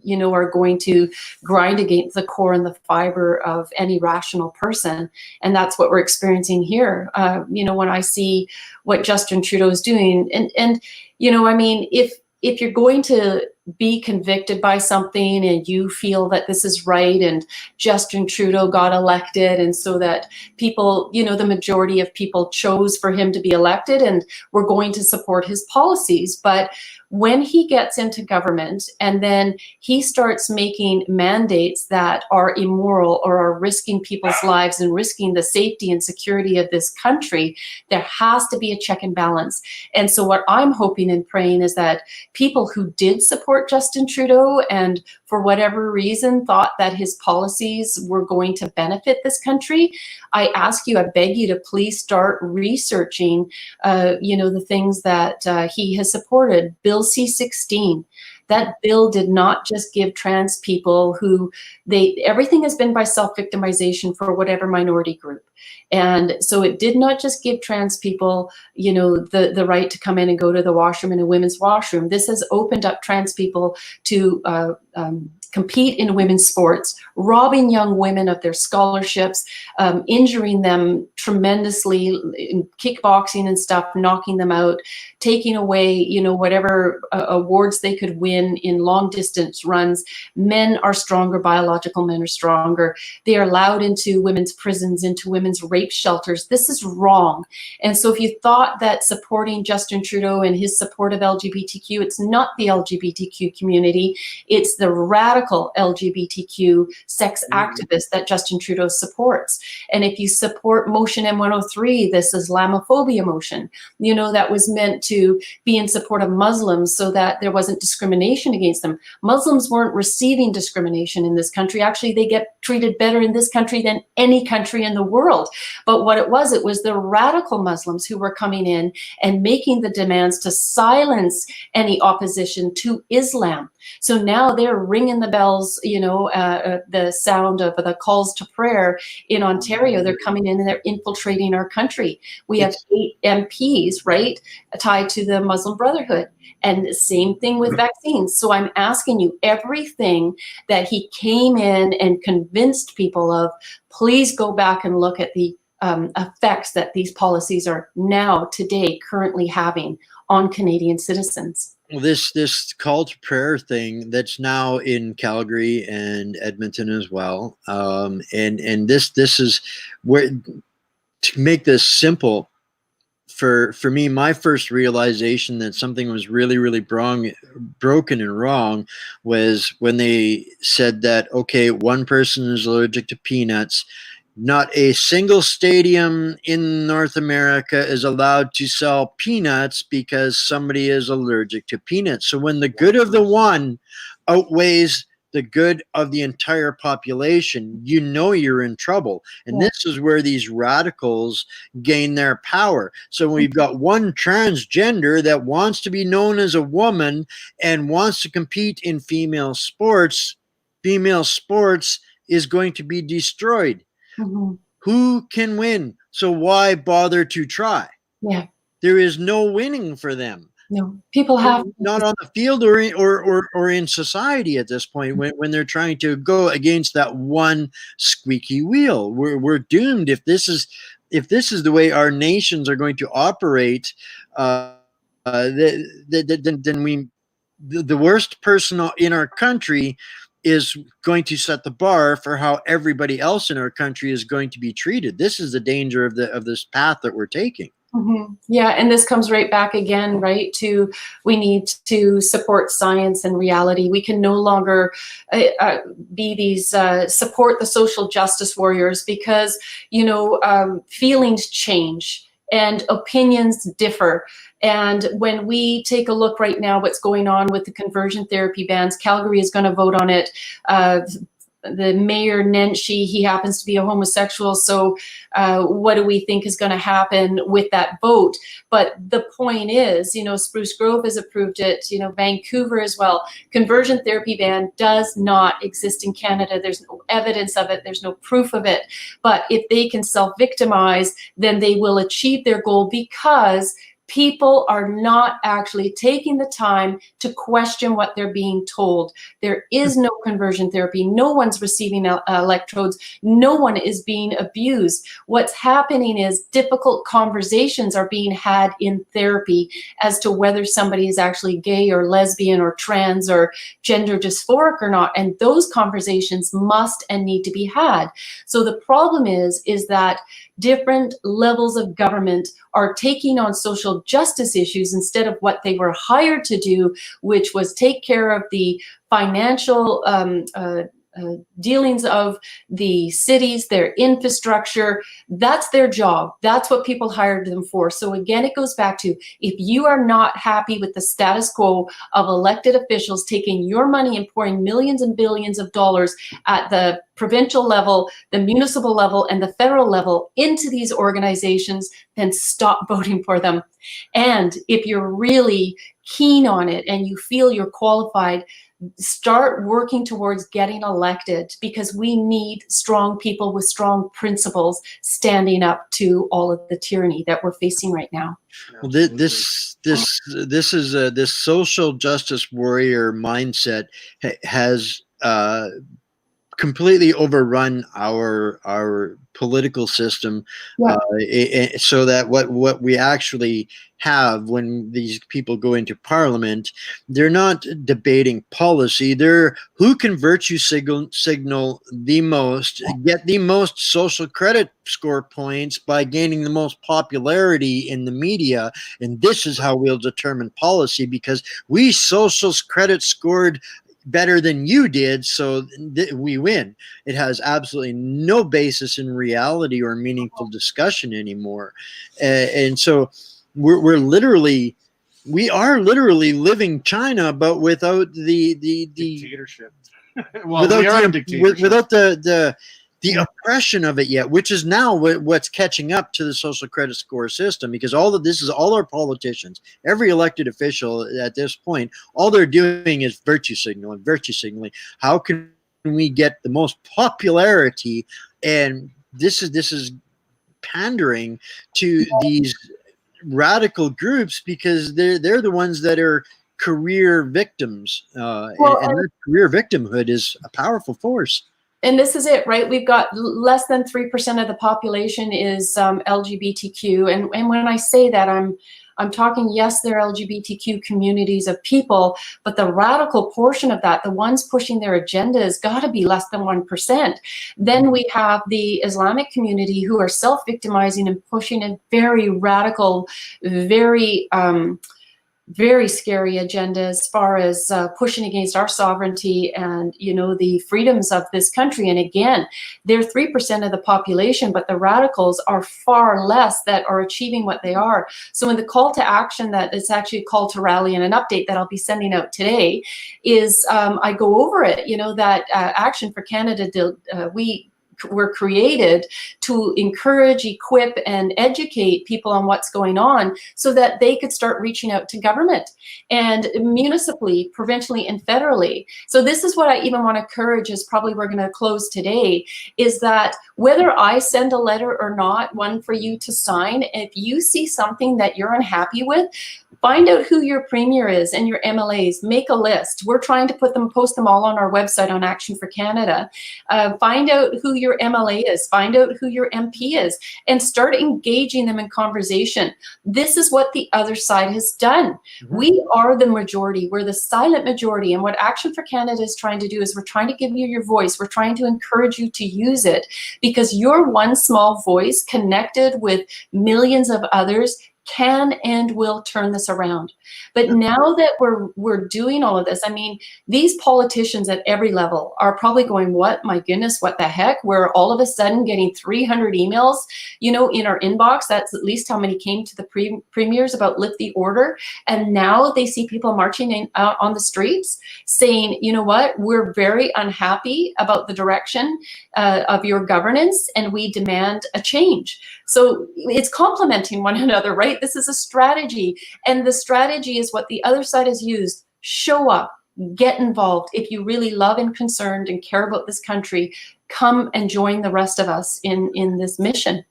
you know, are going to grind against the core and the fiber of any rational person. And that's what we're experiencing here. You know, when I see what Justin Trudeau is doing, and you know, I mean, if you're going to be convicted by something and you feel that this is right, and Justin Trudeau got elected, and so that people, you know, the majority of people chose for him to be elected, and we're going to support his policies. But when he gets into government and then he starts making mandates that are immoral or are risking people's lives and risking the safety and security of this country, there has to be a check and balance. And so what I'm hoping and praying is that people who did support Justin Trudeau and for whatever reason thought that his policies were going to benefit this country, I ask you, I beg you to please start researching, you know, the things that he has supported. Bill C-16. That bill did not just give trans people who everything has been by self-victimization for whatever minority group. And so it did not just give trans people, you know, the right to come in and go to the washroom in a women's washroom. This has opened up trans people to compete in women's sports, robbing young women of their scholarships, injuring them tremendously in kickboxing and stuff, knocking them out, taking away, you know, whatever awards they could win in long distance runs. Men are stronger, biological men are stronger. They are allowed into women's prisons, into women's rape shelters. This is wrong. And so if you thought that supporting Justin Trudeau and his support of LGBTQ, it's not the LGBTQ community, it's the radical LGBTQ sex activists that Justin Trudeau supports. And if you support Motion M103, this Islamophobia motion, you know, that was meant to be in support of Muslims so that there wasn't discrimination against them. Muslims weren't receiving discrimination in this country. Actually, they get treated better in this country than any country in the world. But what it was the radical Muslims who were coming in and making the demands to silence any opposition to Islam. So now they're ringing the bells, you know, the sound of the calls to prayer in Ontario. They're coming in and they're infiltrating our country. We have 8 MPs, right, tied to the Muslim Brotherhood. And the same thing with vaccines. So I'm asking you, everything that he came in and convinced people of, please go back and look at the effects that these policies are now, today, currently having on Canadian citizens. Well, this call to prayer thing that's now in Calgary and Edmonton as well, and this is where, to make this simple for me, my first realization that something was really, really broken and wrong was when they said that, okay, one person is allergic to peanuts. Not a single stadium in North America is allowed to sell peanuts because somebody is allergic to peanuts. So when the good of the one outweighs the good of the entire population, you know you're in trouble. And this is where these radicals gain their power. So we've got one transgender that wants to be known as a woman and wants to compete in female sports is going to be destroyed. Mm-hmm. Who can win? So why bother to try? Yeah. There is no winning for them. No, people have not on the field or in society at this point when they're trying to go against that one squeaky wheel. We're doomed if this is the way our nations are going to operate. Then the worst person in our country is going to set the bar for how everybody else in our country is going to be treated. This is the danger of this path that we're taking. Mm-hmm. Yeah, and this comes right back again, right, to we need to support science and reality. We can no longer be these support the social justice warriors because, feelings change and opinions differ. And when we take a look right now, what's going on with the conversion therapy bans, Calgary is going to vote on it. The mayor, Nenshi, he happens to be a homosexual. So what do we think is going to happen with that vote? But the point is, Spruce Grove has approved it, Vancouver as well. Conversion therapy ban does not exist in Canada. There's no evidence of it. There's no proof of it. But if they can self-victimize, then they will achieve their goal because people are not actually taking the time to question what they're being told. There is no conversion therapy. No one's receiving electrodes. No one is being abused. What's happening is difficult conversations are being had in therapy as to whether somebody is actually gay or lesbian or trans or gender dysphoric or not. And those conversations must and need to be had. So the problem is that different levels of government are taking on social justice issues instead of what they were hired to do, which was take care of the financial dealings of the cities, their infrastructure. That's their job. That's what people hired them for. So again, it goes back to, if you are not happy with the status quo of elected officials taking your money and pouring millions and billions of dollars at the provincial level, the municipal level, and the federal level into these organizations, then stop voting for them. And if you're really keen on it and you feel you're qualified, start working towards getting elected, because we need strong people with strong principles standing up to all of the tyranny that we're facing right now. Well, this social justice warrior mindset has completely overrun our political system, so that what we actually have when these people go into parliament, they're not debating policy. They're who can virtue signal the most, get the most social credit score points by gaining the most popularity in the media. And this is how we'll determine policy, because we socials credit scored better than you did, so we win. It has absolutely no basis in reality or meaningful discussion anymore. And so we are literally living China, but without the dictatorship. Well, we are in dictatorship. Without the oppression of it yet, which is now what's catching up to the social credit score system, because all of this is all our politicians, every elected official at this point, all they're doing is virtue signaling. How can we get the most popularity? And this is pandering to these radical groups, because they're the ones that are career victims, and that career victimhood is a powerful force. And this is it, right? We've got less than 3% of the population is LGBTQ. And when I say that, I'm talking, yes, there are LGBTQ communities of people, but the radical portion of that, the ones pushing their agenda, has got to be less than 1%. Then we have the Islamic community who are self-victimizing and pushing a very radical, very scary agenda as far as pushing against our sovereignty and, you know, the freedoms of this country. And again, they're 3% of the population, but the radicals are far less that are achieving what they are. So in the call to action, that it's actually a call to rally and an update that I'll be sending out today, is I go over it, you know, that Action for Canada, we were created to encourage, equip, and educate people on what's going on so that they could start reaching out to government and municipally, provincially, and federally. So this is what I even want to encourage, is probably we're going to close today, is that whether I send a letter or not, one for you to sign, if you see something that you're unhappy with, find out who your premier is and your MLAs. Make a list. We're trying to post them all on our website on Action for Canada. Find out who your MLA is. Find out who your MP is, and start engaging them in conversation. This is what the other side has done. Mm-hmm. We are the majority. We're the silent majority. And what Action for Canada is trying to do is we're trying to give you your voice. We're trying to encourage you to use it, because your one small voice connected with millions of others can and will turn this around. But now that we're doing all of this, I mean, these politicians at every level are probably going, what, my goodness, what the heck? We're all of a sudden getting 300 emails, you know, in our inbox. That's at least how many came to the premiers about lift the order. And now they see people marching out on the streets saying, you know what, we're very unhappy about the direction of your governance, and we demand a change. So it's complementing one another, right? This is a strategy, and the strategy is what the other side has used. Show up, get involved. If you really love and concerned and care about this country, come and join the rest of us in this mission.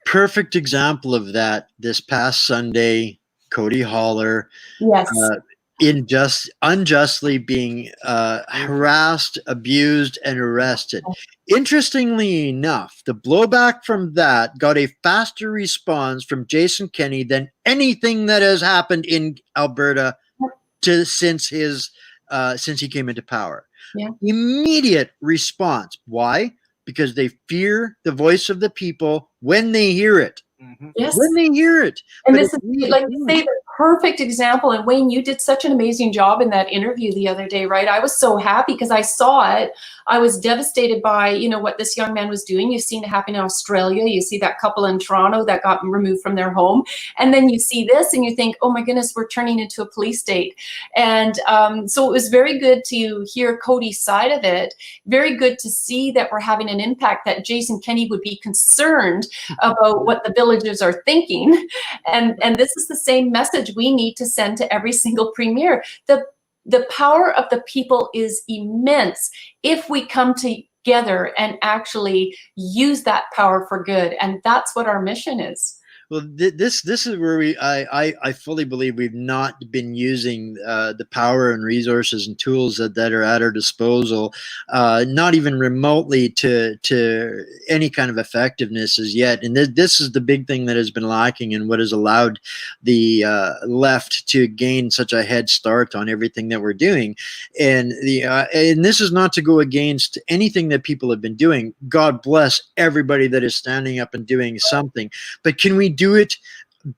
Perfect example of that this past Sunday, Cody Holler. Yes. Unjustly being harassed, abused, and arrested. Interestingly enough, the blowback from that got a faster response from Jason Kenney than anything that has happened in Alberta since he came into power. Yeah. Immediate response. Why? Because they fear the voice of the people when they hear it. Mm-hmm. Yes. When they hear it. And this is, like you say, the perfect example. And Wayne, you did such an amazing job in that interview the other day, right? I was so happy because I saw it. I was devastated by, you know, what this young man was doing. You've seen it happen in Australia. You see that couple in Toronto that got removed from their home. And then you see this and you think, oh my goodness, we're turning into a police state. And so it was very good to hear Cody's side of it. Very good to see that we're having an impact, that Jason Kenney would be concerned about what the villagers are thinking. And this is the same message we need to send to every single premier. The power of the people is immense if we come together and actually use that power for good. And that's what our mission is. Well, this is where I fully believe we've not been using the power and resources and tools that are at our disposal, not even remotely to any kind of effectiveness as yet. And this is the big thing that has been lacking, and what has allowed the left to gain such a head start on everything that we're doing. And and this is not to go against anything that people have been doing. God bless everybody that is standing up and doing something. But can we do it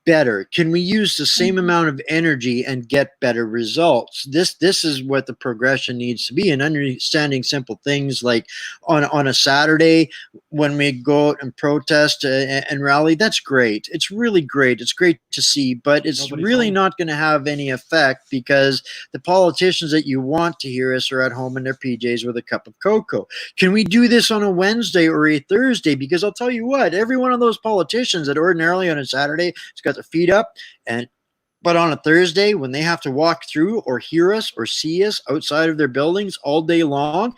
better? Can we use the same amount of energy and get better results? This is what the progression needs to be, and understanding simple things like on a Saturday when we go out and protest and rally. That's great. It's really great. It's great to see, but it's really not going to have any effect because the politicians that you want to hear us are at home in their PJs with a cup of cocoa. Can we do this on a Wednesday or a Thursday? Because I'll tell you what, every one of those politicians that ordinarily on a Saturday has got their feet up, but on a Thursday when they have to walk through or hear us or see us outside of their buildings all day long,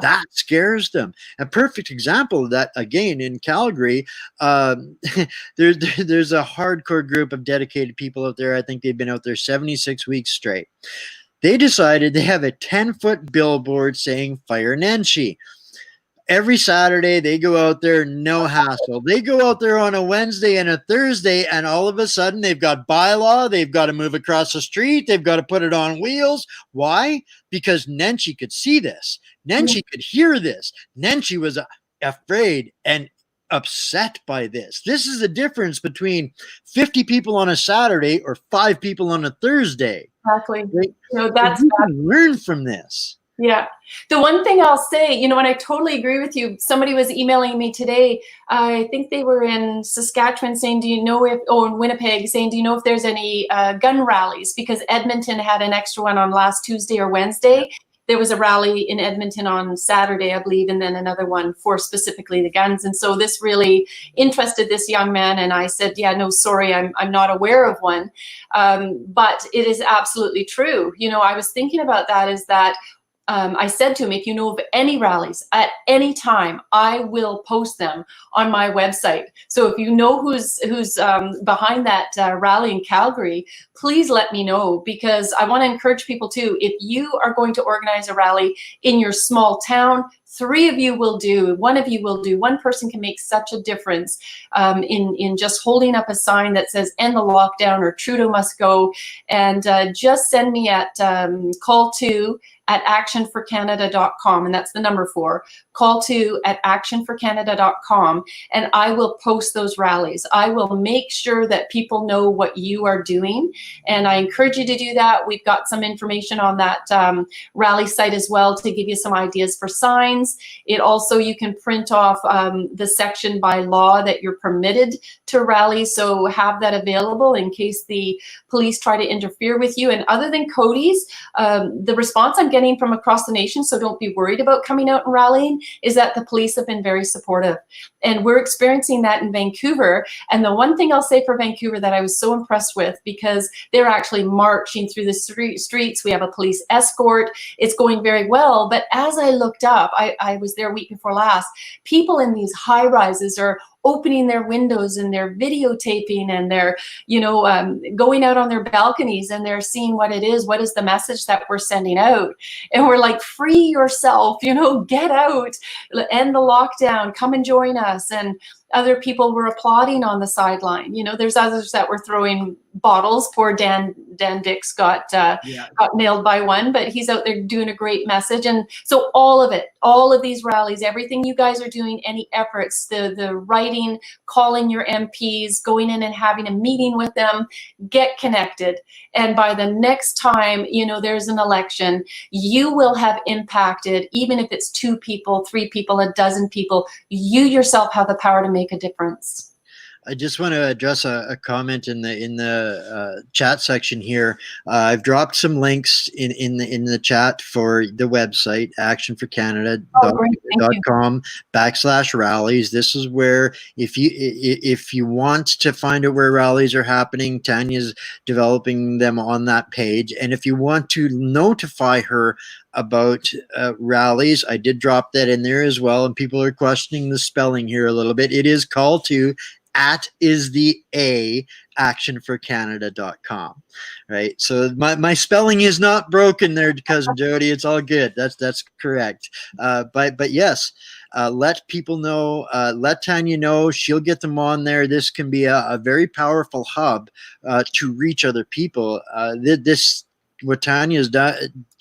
that scares them. A perfect example of that, again, in Calgary, there's a hardcore group of dedicated people out there. I think they've been out there 76 weeks straight. They decided they have a 10-foot billboard saying "Fire Nenshi." every Saturday they go out there, no hassle. They go out there on a Wednesday and a Thursday, and all of a sudden they've got bylaw. They've got to move across the street. They've got to put it on wheels. Why? Because Nenshi could see this. Nenshi could hear this. Nenshi was afraid and upset by this. This is the difference between 50 people on a Saturday or 5 people on a Thursday. Exactly. Right? That's you can learn from this. Yeah. The one thing I'll say, and I totally agree with you. Somebody was emailing me today. I think they were in Saskatchewan saying, in Winnipeg saying, do you know if there's any gun rallies? Because Edmonton had an extra one on last Tuesday or Wednesday. There was a rally in Edmonton on Saturday, I believe, and then another one for specifically the guns. And so this really interested this young man. And I said, yeah, no, sorry, I'm not aware of one. But it is absolutely true. I was thinking about that is that I said to him, if you know of any rallies at any time, I will post them on my website. So if you know who's behind that rally in Calgary, please let me know, because I want to encourage people too. If you are going to organize a rally in your small town, 3 of you will do, 1 of you will do. 1 person can make such a difference in just holding up a sign that says "End the lockdown" or "Trudeau must go," and just send me at call2@actionforcanada.com, and that's the number 4. Call2@actionforcanada.com, and I will post those rallies. I will make sure that people know what you are doing, and I encourage you to do that. We've got some information on that rally site as well to give you some ideas for signs. It also, you can print off the section by law that you're permitted to rally, so have that available in case the police try to interfere with you. And other than Cody's, the response I'm getting from across the nation, so don't be worried about coming out and rallying, is that the police have been very supportive. And we're experiencing that in Vancouver. And the one thing I'll say for Vancouver that I was so impressed with, because they're actually marching through the streets, we have a police escort, it's going very well. But as I looked up, I was there week before last, people in these high rises are opening their windows and they're videotaping and they're, going out on their balconies and they're seeing what it is. What is the message that we're sending out? And we're like, free yourself, get out, end the lockdown, come and join us. And other people were applauding on the sideline. There's others that were throwing bottles. Poor Dan Dix got nailed by one, but he's out there doing a great message. And so all of it, all of these rallies, everything you guys are doing, any efforts, the writing, calling your MPs, going in and having a meeting with them, get connected. And by the next time, there's an election, you will have impacted, even if it's 2 people, 3 people, a dozen people, you yourself have the power to make a difference. I just want to address a comment in the chat section here. I've dropped some links in the chat for the website actionforcanada.com/rallies. This is where if you want to find out where rallies are happening, Tanya's developing them on that page. And if you want to notify her about rallies, I did drop that in there as well. And people are questioning the spelling here a little bit. It is call to actionforcanada.com, right? So my spelling is not broken there, cousin Jody. It's all good. That's correct. But yes, let people know, let Tanya know. She'll get them on there. This can be a very powerful hub to reach other people. What Tanya's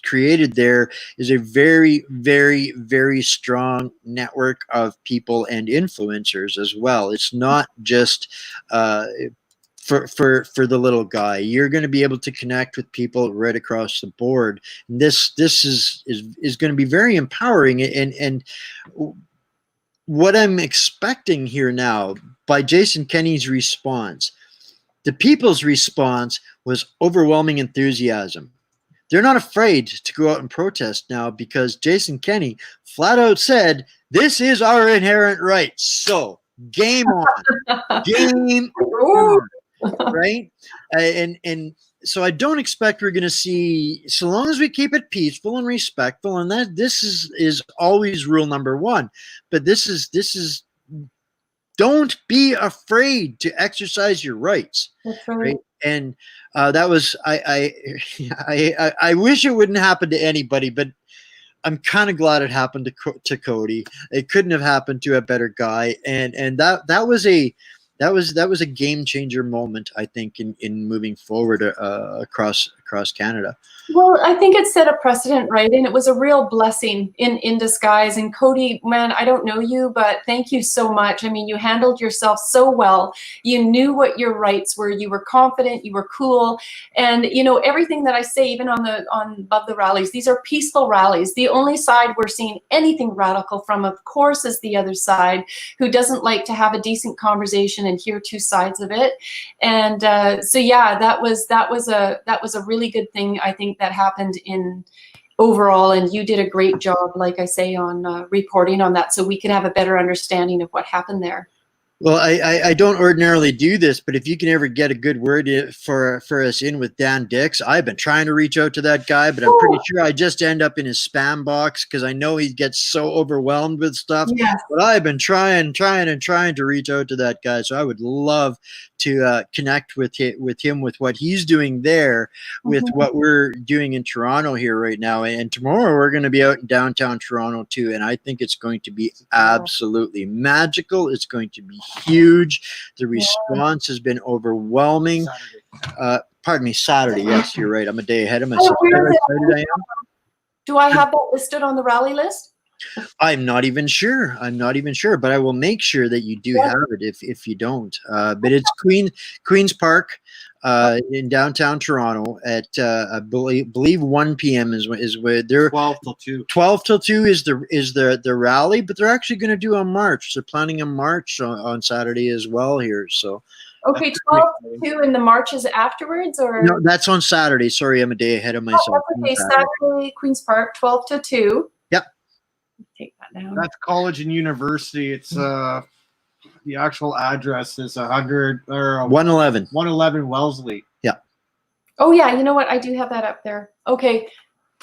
created there is a very, very, very strong network of people and influencers as well. It's not just for the little guy. You're going to be able to connect with people right across the board. And this is going to be very empowering. And what I'm expecting here now by Jason Kenney's response, the people's response was overwhelming enthusiasm. They're not afraid to go out and protest now because Jason Kenney flat out said, this is our inherent right. So game on, game on, right? And so I don't expect we're going to see, so long as we keep it peaceful and respectful, and that this is always rule number 1. But this is don't be afraid to exercise your rights. That's right. And that was I wish it wouldn't happen to anybody, but I'm kind of glad it happened to Cody. It couldn't have happened to a better guy, and that was a game changer moment, I think, in moving forward across Canada. Well, I think it set a precedent, right? And it was a real blessing in disguise. And Cody, man, I don't know you, but thank you so much. I mean, you handled yourself so well. You knew what your rights were. You were confident. You were cool. And, you know, everything that I say, even on above the rallies, these are peaceful rallies. The only side we're seeing anything radical from, of course, is the other side, who doesn't like to have a decent conversation and hear two sides of it. And so, yeah, that was a really good thing, I think, that happened in overall, and you did a great job, like I say, on reporting on that, so we can have a better understanding of what happened there. Well, I don't ordinarily do this, but if you can ever get a good word for us in with Dan Dix, I've been trying to reach out to that guy, but I'm pretty sure I just end up in his spam box because I know he gets so overwhelmed with stuff. Yes. But I've been trying to reach out to that guy, so I would love to connect with him with what he's doing there, with what we're doing in Toronto here right now. And tomorrow we're going to be out in downtown Toronto too, and I think it's going to be absolutely magical. It's going to be huge. The response has been overwhelming. Pardon me, Saturday. Yes, you're right. I'm a day ahead of myself. Do I have that listed on the rally list? I'm not even sure. But I will make sure that you do have it if you don't. But it's Queen's Park in downtown Toronto at I believe 1 p.m. is where they're 12 till 2. 12 till 2 is the rally, but they're actually going to do a march. They're planning a march on Saturday as well here. So okay, 12 to 2, and the march is afterwards, or no? That's on Saturday. Sorry, I'm a day ahead of myself. Okay, Saturday, Queen's Park, 12 to 2. Yep. Take that down. That's college and university. It's the actual address is 111 Wellesley. Yeah. Oh yeah, you know what? I do have that up there. Okay.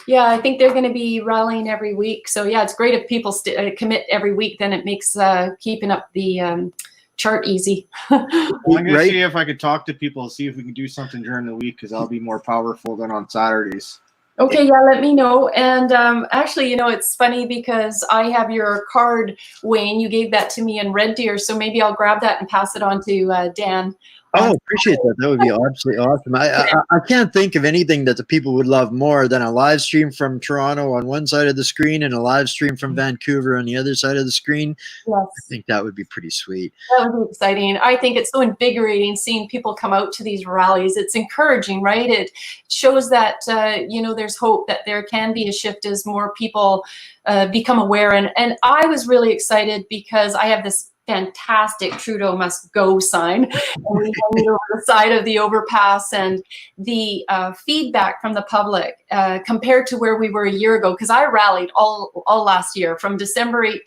Yeah, I think they're going to be rallying every week. So yeah, it's great if people commit every week. Then it makes keeping up the chart easy. Well, I'm gonna see if I could talk to people, see if we can do something during the week, because I'll be more powerful than on Saturdays. Okay, yeah, let me know. And actually, you know, it's funny because I have your card, Wayne. You gave that to me in Red Deer, so maybe I'll grab that and pass it on to Dan. Oh, appreciate that. That would be absolutely awesome. I can't think of anything that the people would love more than a live stream from Toronto on one side of the screen and a live stream from Vancouver on the other side of the screen. Yes. I think that would be pretty sweet. That would be exciting. I think it's so invigorating seeing people come out to these rallies. It's encouraging, right? It shows that, you know, there's hope that there can be a shift as more people become aware. And I was really excited because I have this fantastic Trudeau must go sign, and we hang it over the side of the overpass, and the feedback from the public compared to where we were a year ago, because I rallied all last year from December 8th,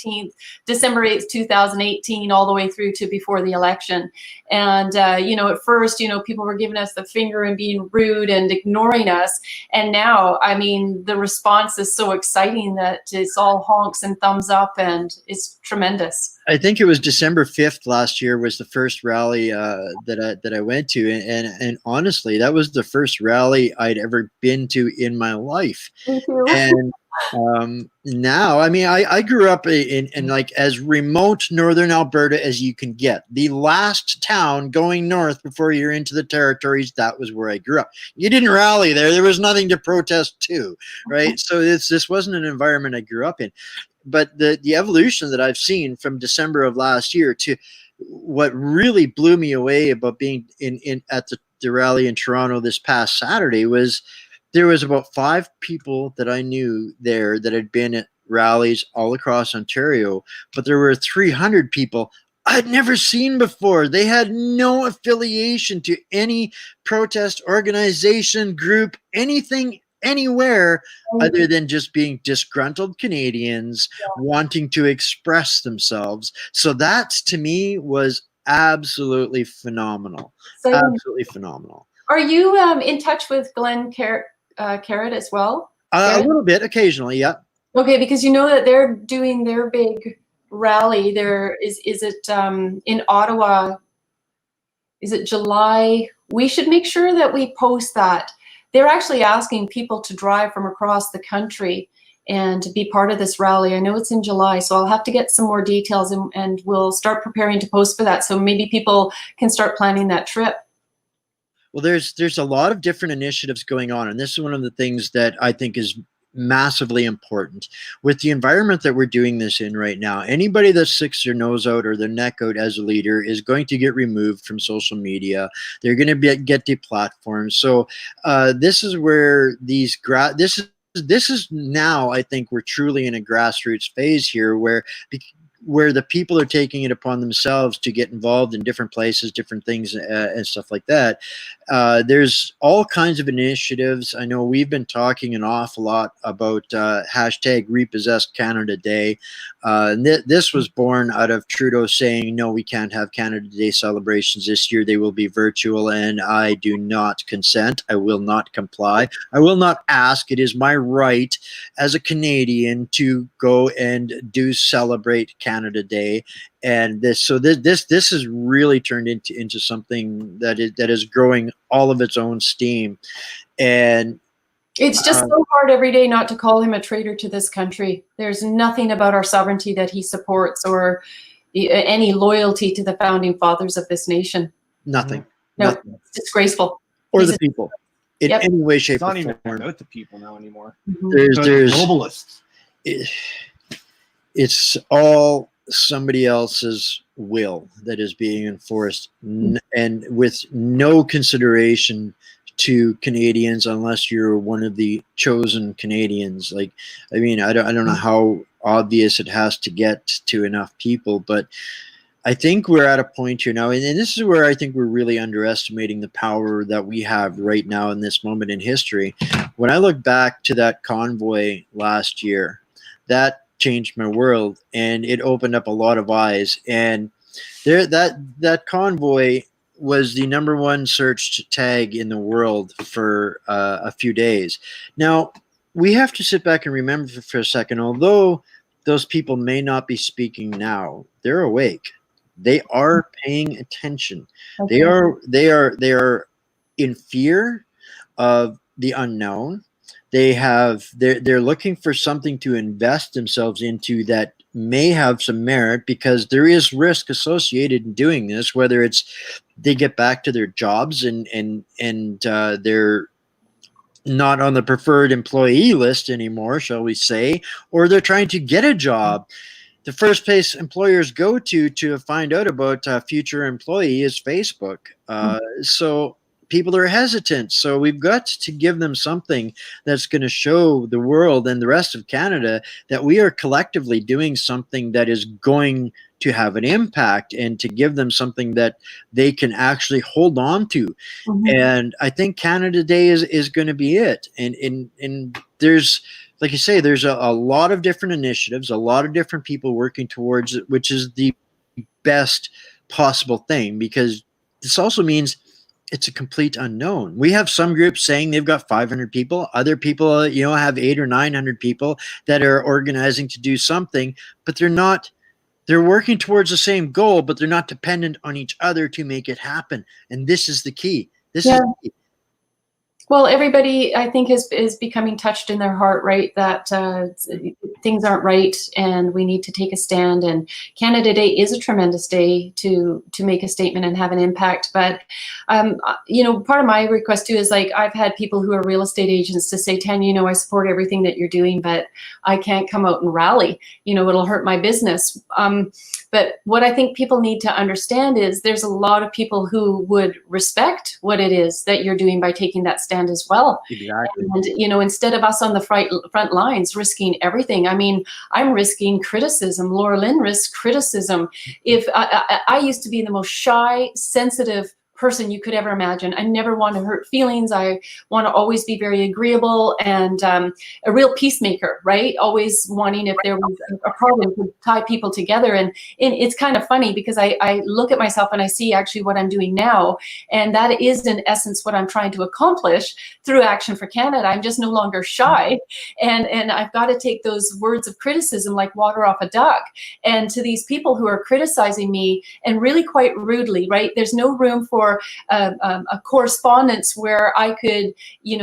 2018, all the way through to before the election. And you know, at first, you know, people were giving us the finger and being rude and ignoring us, and now, I mean, the response is so exciting that it's all honks and thumbs up, and it's tremendous. I think it was December 5th last year was the first rally that I went to, and honestly, that was the first rally I'd ever been to in my life. Me too. And now, I mean, I grew up in like as remote northern Alberta as you can get. The last town going north before you're into the territories, that was where I grew up. You didn't rally there. There was nothing to protest to, right? So this wasn't an environment I grew up in. But the evolution that I've seen from December of last year to what really blew me away about being at the rally in Toronto this past Saturday was there was about 5 people that I knew there that had been at rallies all across Ontario, but there were 300 people I'd never seen before. They had no affiliation to any protest organization, group, anything, anywhere other than just being disgruntled Canadians wanting to express themselves. So that to me was absolutely phenomenal. Absolutely phenomenal. Are you in touch with Glenn Carrot as well? A little bit occasionally, yeah. Okay, because you know that they're doing their big rally. Is it in Ottawa? Is it July? We should make sure that we post that. They're actually asking people to drive from across the country, and be part of this rally. I know it's in July, so I'll have to get some more details, and we'll start preparing to post for that. So maybe people can start planning that trip. Well, there's a lot of different initiatives going on, and this is one of the things that I think is massively important with the environment that we're doing this in right now. Anybody that sticks their nose out or their neck out as a leader is going to get removed from social media. They're going to get deplatformed. So this is where this is now, I think we're truly in a grassroots phase here, where the people are taking it upon themselves to get involved in different places, different things, and stuff like that. There's all kinds of initiatives. I know we've been talking an awful lot about hashtag Repossess Canada Day. This was born out of Trudeau saying, no, we can't have Canada Day celebrations this year. They will be virtual, and I do not consent. I will not comply. I will not ask. It is my right as a Canadian to go and celebrate Canada Day. And this has really turned into something that is growing all of its own steam. And it's just so hard every day not to call him a traitor to this country. There's nothing about our sovereignty that he supports or any loyalty to the founding fathers of this nation. Nothing. No, Nothing. it's disgraceful. Or the people in any way, shape, it's not or even form. about the people now anymore. There's globalists. It's all somebody else's will that is being enforced, and with no consideration to Canadians, unless you're one of the chosen Canadians. Like, I mean, I don't know how obvious it has to get to enough people, but I think we're at a point here now, and this is where I think we're really underestimating the power that we have right now in this moment in history. When I look back to that convoy last year, that changed my world, and it opened up a lot of eyes. And that convoy was the #1 searched tag in the world for a few days. Now, we have to sit back and remember for a second, although those people may not be speaking now, they're awake. They are paying attention. Okay. They are in fear of the unknown. They're looking for something to invest themselves into that may have some merit, because there is risk associated in doing this, whether it's they get back to their jobs and they're not on the preferred employee list anymore, shall we say, or they're trying to get a job. The first place employers go to find out about a future employee is Facebook. So people are hesitant. So we've got to give them something that's going to show the world and the rest of Canada that we are collectively doing something that is going to have an impact, and to give them something that they can actually hold on to. And I think Canada Day is going to be it. And there's, like you say, there's a lot of different initiatives, a lot of different people working towards it, which is the best possible thing, because this also means it's a complete unknown. We have some groups saying they've got 500 people. Other people, have 800 or 900 people that are organizing to do something, but they're not. They're working towards the same goal, but they're not dependent on each other to make it happen. And this is the key. This is the key. Well, everybody, I think, is becoming touched in their heart, right, that things aren't right and we need to take a stand. And Canada Day is a tremendous day to make a statement and have an impact. But, part of my request too is, like, I've had people who are real estate agents to say, Tanya, I support everything that you're doing, but I can't come out and rally. It'll hurt my business. But what I think people need to understand is there's a lot of people who would respect what it is that you're doing by taking that stand as well. Exactly. And, instead of us on the front lines risking everything, I mean, I'm risking criticism. Laura Lynn risks criticism. If I used to be the most shy, sensitive person you could ever imagine. I never want to hurt feelings. I want to always be very agreeable and a real peacemaker, right? Always wanting, if there was a problem, to tie people together. And it's kind of funny because I look at myself and I see actually what I'm doing now. And that is in essence what I'm trying to accomplish through Action for Canada. I'm just no longer shy. And I've got to take those words of criticism like water off a duck. And to these people who are criticizing me, and really quite rudely, right? There's no room for a correspondence where I could,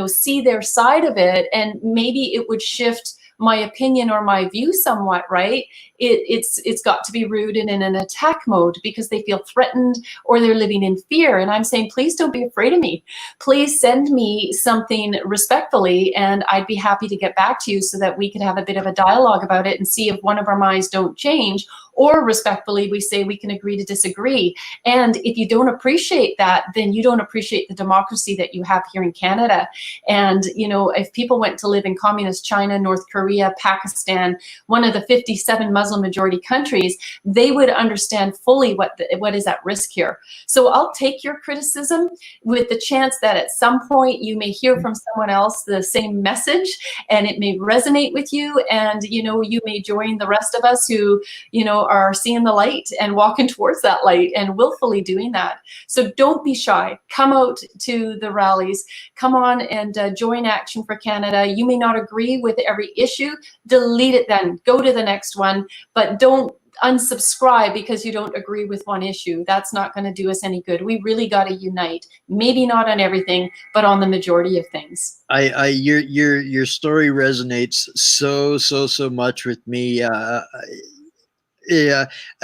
see their side of it, and maybe it would shift my opinion or my view somewhat, right? It's got to be rooted in an attack mode because they feel threatened or they're living in fear. And I'm saying, please don't be afraid of me. Please send me something respectfully, and I'd be happy to get back to you so that we could have a bit of a dialogue about it and see if one of our minds don't change, or respectfully we say we can agree to disagree. And if you don't appreciate that, then you don't appreciate the democracy that you have here in Canada. And, you know, if people went to live in communist China, North Korea, Pakistan, one of the 57 Muslim majority countries, they would understand fully what is at risk here. So I'll take your criticism with the chance that at some point you may hear from someone else the same message and it may resonate with you, and, you know, you may join the rest of us who, you know, are seeing the light and walking towards that light and willfully doing that. So don't be shy. Come out to the rallies. Come on and join Action for Canada. You may not agree with every issue. Delete it then. Go to the next one. But don't unsubscribe because you don't agree with one issue. That's not going to do us any good. We really got to unite. Maybe not on everything, but on the majority of things. Your story resonates so much with me. A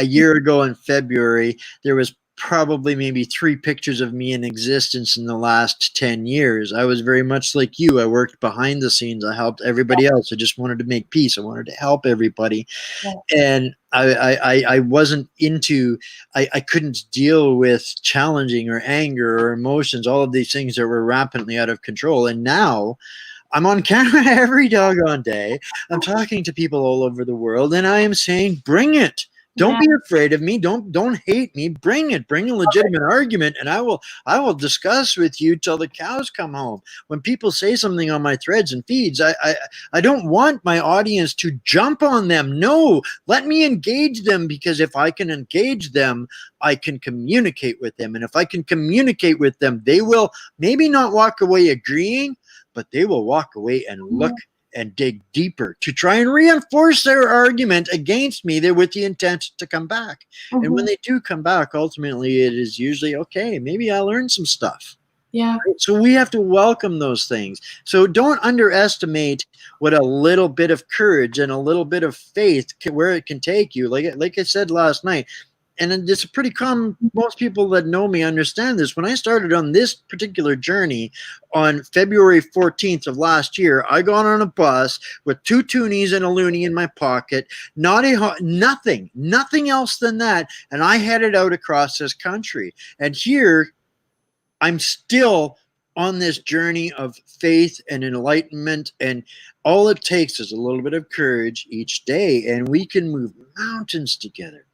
year ago in February, there was probably maybe 3 pictures of me in existence in the last 10 years. I was very much like you. I worked behind the scenes. I helped everybody else. I just wanted to make peace. I wanted to help everybody. Yeah. And I wasn't into, I couldn't deal with challenging or anger or emotions, all of these things that were rapidly out of control. And now I'm on camera every doggone day. I'm talking to people all over the world, and I am saying, bring it. Don't be afraid of me. Don't hate me. Bring it. Bring a legitimate argument, and I will discuss with you till the cows come home. When people say something on my threads and feeds, I don't want my audience to jump on them. No, let me engage them, because if I can engage them, I can communicate with them. And if I can communicate with them, they will maybe not walk away agreeing, but they will walk away and look and dig deeper to try and reinforce their argument against me. They're with the intent to come back. And when they do come back, ultimately it is usually, okay, maybe I learned some stuff. Yeah. Right? So we have to welcome those things. So don't underestimate what a little bit of courage and a little bit of faith where it can take you. Like I said last night, and it's pretty common, most people that know me understand this. When I started on this particular journey on February 14th of last year, I got on a bus with 2 toonies and a loonie in my pocket, nothing else than that. And I headed out across this country. And here I'm still on this journey of faith and enlightenment. And all it takes is a little bit of courage each day, and we can move mountains together.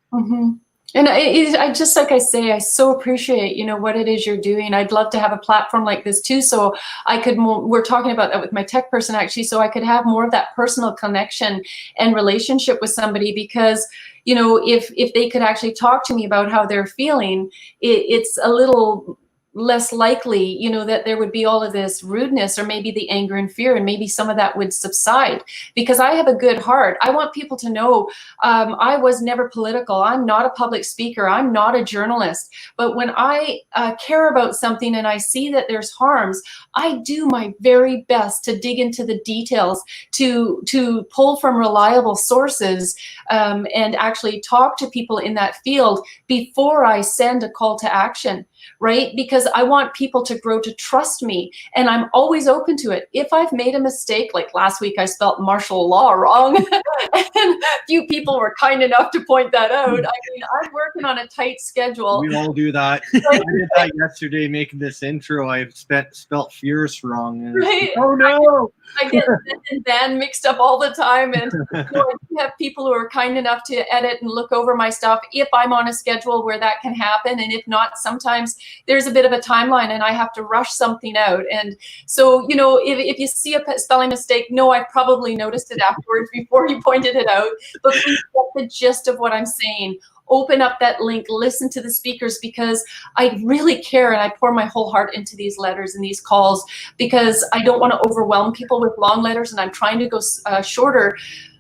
And I just, like I say, I so appreciate, you know, what it is you're doing. I'd love to have a platform like this too, so I could we're talking about that with my tech person actually, so I could have more of that personal connection and relationship with somebody, because, you know, if they could actually talk to me about how they're feeling, it's a little less likely, you know, that there would be all of this rudeness or maybe the anger and fear, and maybe some of that would subside, because I have a good heart. I want people to know I was never political. I'm not a public speaker. I'm not a journalist. But when I care about something and I see that there's harms, I do my very best to dig into the details, to pull from reliable sources, and actually talk to people in that field before I send a call to action. Right? Because I want people to grow to trust me, and I'm always open to it. If I've made a mistake, like last week I spelt martial law wrong, and a few people were kind enough to point that out. I mean, I'm working on a tight schedule. We all do that. I did that yesterday making this intro. I spelt fierce wrong. And right? Oh no! I get then and then mixed up all the time, and you know, I do have people who are kind enough to edit and look over my stuff if I'm on a schedule where that can happen, and if not, sometimes there's a bit of a timeline and I have to rush something out. And so, you know, if you see a spelling mistake, no, I probably noticed it afterwards before you pointed it out, but please get the gist of what I'm saying. Open up that link, listen to the speakers, because I really care, and I pour my whole heart into these letters and these calls, because I don't want to overwhelm people with long letters, and I'm trying to go shorter.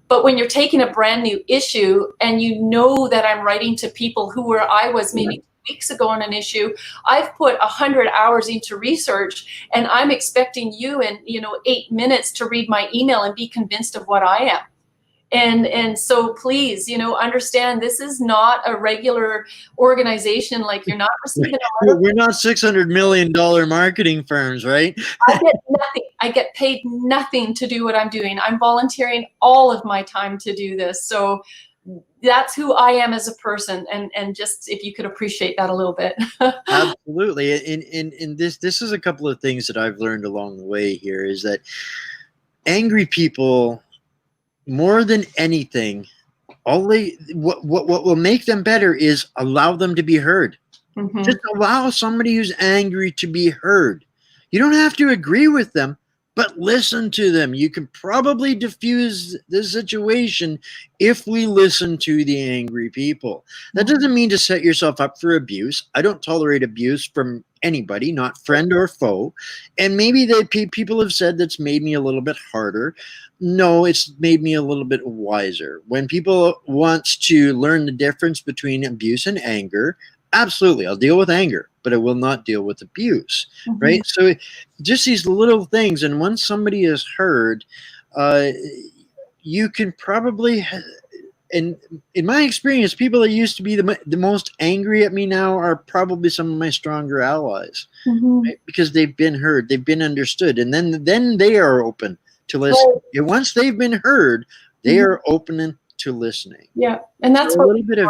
But when you're taking a brand new issue and you know that I'm writing to people who were I was maybe weeks ago on an issue. I've put 100 hours into research, and I'm expecting you in 8 minutes to read my email and be convinced of what I am. And so please, understand this is not a regular organization. Like, you're not receiving a letter. We're not $600 million marketing firms, right? I get nothing. I get paid nothing to do what I'm doing. I'm volunteering all of my time to do this. So that's who I am as a person. And just, if you could appreciate that a little bit. Absolutely. And this is a couple of things that I've learned along the way here, is that angry people, more than anything, what will make them better is allow them to be heard. Mm-hmm. Just allow somebody who's angry to be heard. You don't have to agree with them, but listen to them. You can probably diffuse the situation if we listen to the angry people. That doesn't mean to set yourself up for abuse. I don't tolerate abuse from anybody, not friend or foe. And maybe people have said that's made me a little bit harder. No, it's made me a little bit wiser. When people wants to learn the difference between abuse and anger, absolutely, I'll deal with anger, but I will not deal with abuse, Mm-hmm. right? So just these little things. And once somebody is heard, you can probably, and in my experience, people that used to be the most angry at me now are probably some of my stronger allies, Mm-hmm. right? Because they've been heard, they've been understood, and then they are open to listen. Right. And once they've been heard, they are open to listening. Yeah, and that's So a little bit of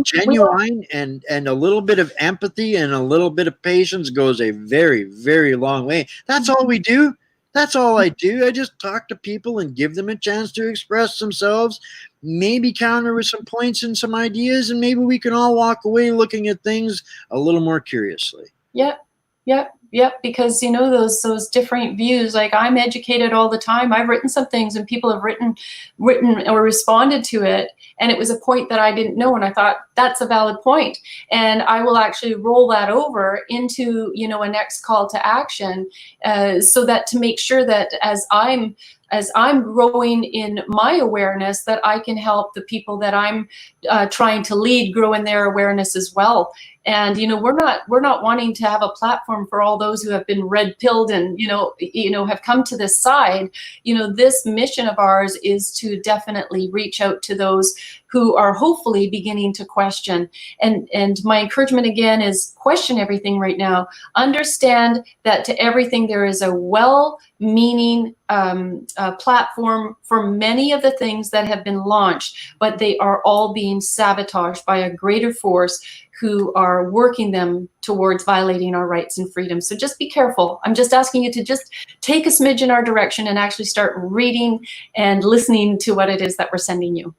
genuine and a little bit of empathy and a little bit of patience goes a very, very long way. That's all we do. That's all I do. I just talk to people and give them a chance to express themselves, maybe counter with some points and some ideas, and maybe we can all walk away looking at things a little more curiously. Yep, because those different views, like, I'm educated all the time. I've written some things and people have written or responded to it, and it was a point that I didn't know, and I thought that's a valid point, and I will actually roll that over into a next call to action, so that to make sure that as I'm growing in my awareness, that I can help the people that I'm trying to lead grow in their awareness as well. And we're not wanting to have a platform for all those who have been red pilled and have come to this side. This mission of ours is to definitely reach out to those who are hopefully beginning to question. And my encouragement again is question everything right now. Understand that to everything there is a well-meaning platform for many of the things that have been launched, but they are all being sabotaged by a greater force who are working them towards violating our rights and freedoms. So just be careful. I'm just asking you to just take a smidge in our direction and actually start reading and listening to what it is that we're sending you.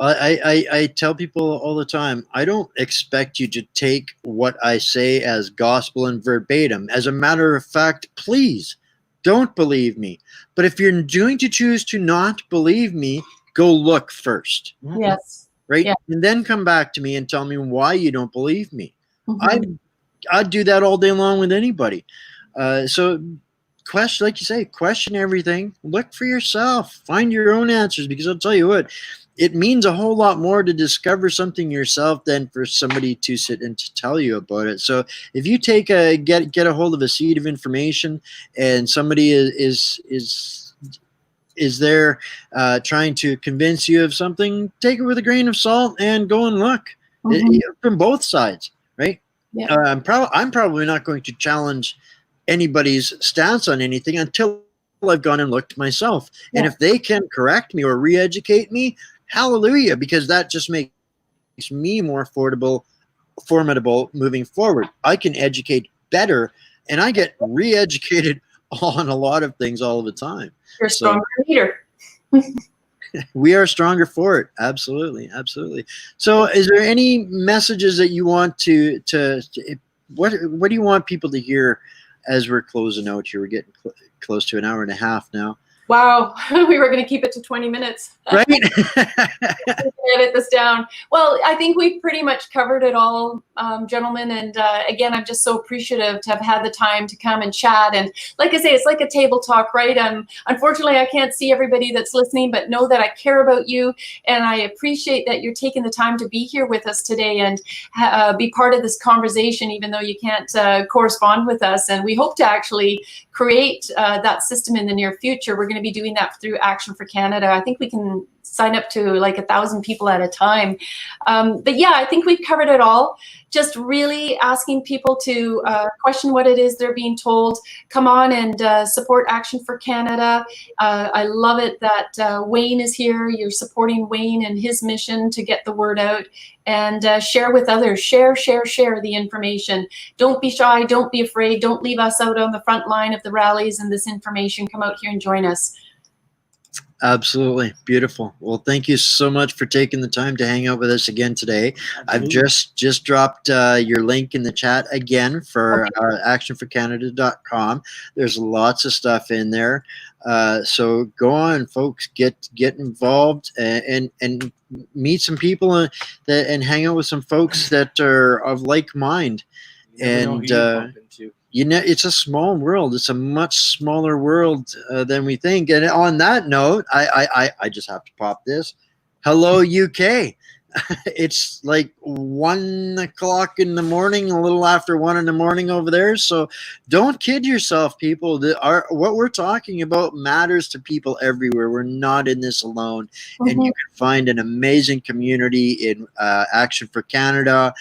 I tell people all the time, I don't expect you to take what I say as gospel and verbatim. As a matter of fact, please don't believe me. But if you're going to choose to not believe me, go look first. Yes. Right? Yeah. And then come back to me and tell me why you don't believe me. Mm-hmm. I'd do that all day long with anybody. So question, like you say, question everything. Look for yourself. Find your own answers, because I'll tell you what, it means a whole lot more to discover something yourself than for somebody to sit and to tell you about it. So if you take get a hold of a seed of information and somebody is there trying to convince you of something, take it with a grain of salt and go and look. From both sides, right? Yeah. I'm probably not going to challenge anybody's stance on anything until I've gone and looked myself. Yeah. And if they can correct me or re-educate me, hallelujah, because that just makes me more formidable moving forward. I can educate better, and I get re-educated on a lot of things all the time. You're a stronger leader. We are stronger for it. Absolutely. So is there any messages that you want to what do you want people to hear as we're closing out here? We're getting close to an hour and a half now. Wow, we were going to keep it to 20 minutes. Right? Edit this down. Well, I think we've pretty much covered it all, gentlemen. And again, I'm just so appreciative to have had the time to come and chat. And like I say, it's like a table talk, right? Unfortunately, I can't see everybody that's listening, but know that I care about you. And I appreciate that you're taking the time to be here with us today and be part of this conversation, even though you can't correspond with us. And we hope to actually create that system in the near future. We're going to be doing that through Action for Canada. I think we can sign up to like 1,000 people at a time. But yeah, I think we've covered it all. Just really asking people to question what it is they're being told. Come on and support Action for Canada. I love it that Wayne is here. You're supporting Wayne and his mission to get the word out, and share with others. Share the information. Don't be shy. Don't be afraid. Don't leave us out on the front line of the rallies and this information. Come out here and join us. Absolutely. Beautiful. Well, thank you so much for taking the time to hang out with us again today. Absolutely. I've just dropped your link in the chat again for actionforcanada.com. There's lots of stuff in there. So go on, folks, get involved and meet some people and hang out with some folks that are of like mind. And you know, it's a small world. It's a much smaller world than we think. And on that note, I just have to pop this. Hello, UK. It's like 1 o'clock in the morning, a little after 1 in the morning over there. So don't kid yourself, people. What we're talking about matters to people everywhere. We're not in this alone. Mm-hmm. And you can find an amazing community in Action for Canada,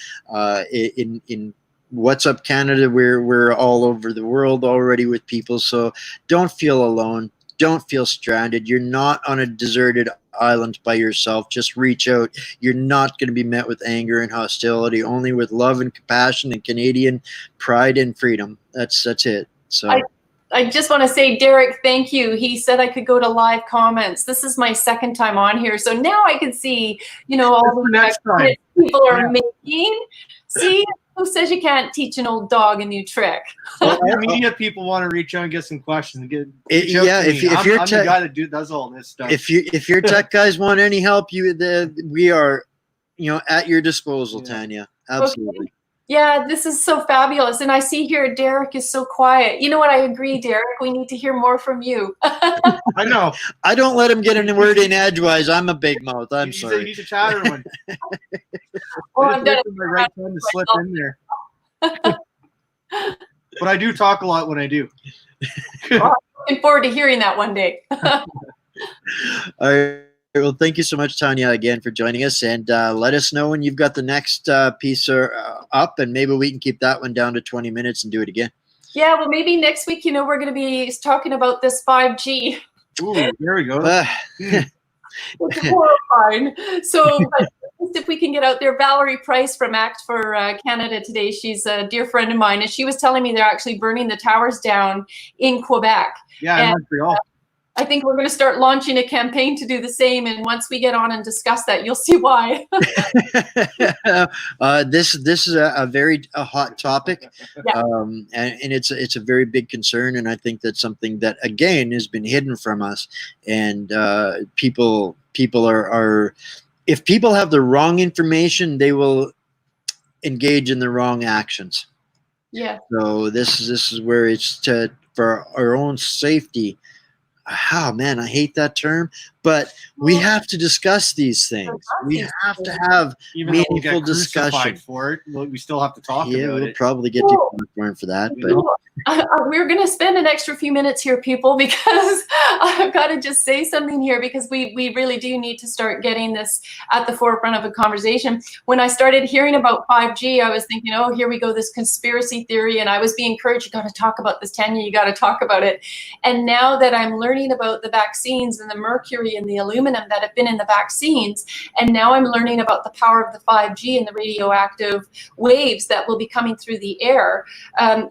in What's Up Canada. We're all over the world already with people. So don't feel alone. Don't feel stranded. You're not on a deserted island by yourself. Just reach out. You're not going to be met with anger and hostility, only with love and compassion and Canadian pride and freedom. That's it. So I just want to say, Derek, thank you. He said I could go to live comments. This is my second time on here. So now I can see, you know, all the next time people are making. See, who says you can't teach an old dog a new trick? Well, media people want to reach out and get some questions. If you're I'm the guy that does all this stuff. If your tech guys want any help, we are, at your disposal, Tanya. Absolutely. Okay. Yeah, this is so fabulous. And I see here Derek is so quiet. You know what? I agree, Derek. We need to hear more from you. I know. I don't let him get a word in edgewise. I'm a big mouth. I'm sorry. He's a chatter one. Well, I'm gonna my right time to slip in there. But I do talk a lot when I do. Well, looking forward to hearing that one day. All right. Well, thank you so much, Tanya, again for joining us, and let us know when you've got the next piece up, and maybe we can keep that one down to 20 minutes and do it again. Yeah, well, maybe next week, we're going to be talking about this 5G. Ooh, there we go. It's horrifying. So if we can get out there, Valerie Price from Act for Canada today, she's a dear friend of mine, and she was telling me they're actually burning the towers down in Quebec. Yeah, in Montreal. I think we're going to start launching a campaign to do the same. And once we get on and discuss that, you'll see why. This is a very hot topic, yeah. And it's a very big concern. And I think that's something that, again, has been hidden from us. And people are, if people have the wrong information, they will engage in the wrong actions. Yeah. So this is where it's for our own safety. Oh man, I hate that term, but we have to discuss these things. We have to have meaningful discussion for it. We still have to talk about it. Yeah, we'll probably get people informed for that. But we're going to spend an extra few minutes here, people, because I've got to just say something here, because we really do need to start getting this at the forefront of a conversation. When I started hearing about 5G, I was thinking, oh, here we go, this conspiracy theory. And I was being encouraged, you got to talk about this, Tanya, you got to talk about it. And now that I'm learning about the vaccines and the mercury and the aluminum that have been in the vaccines, and now I'm learning about the power of the 5G and the radioactive waves that will be coming through the air,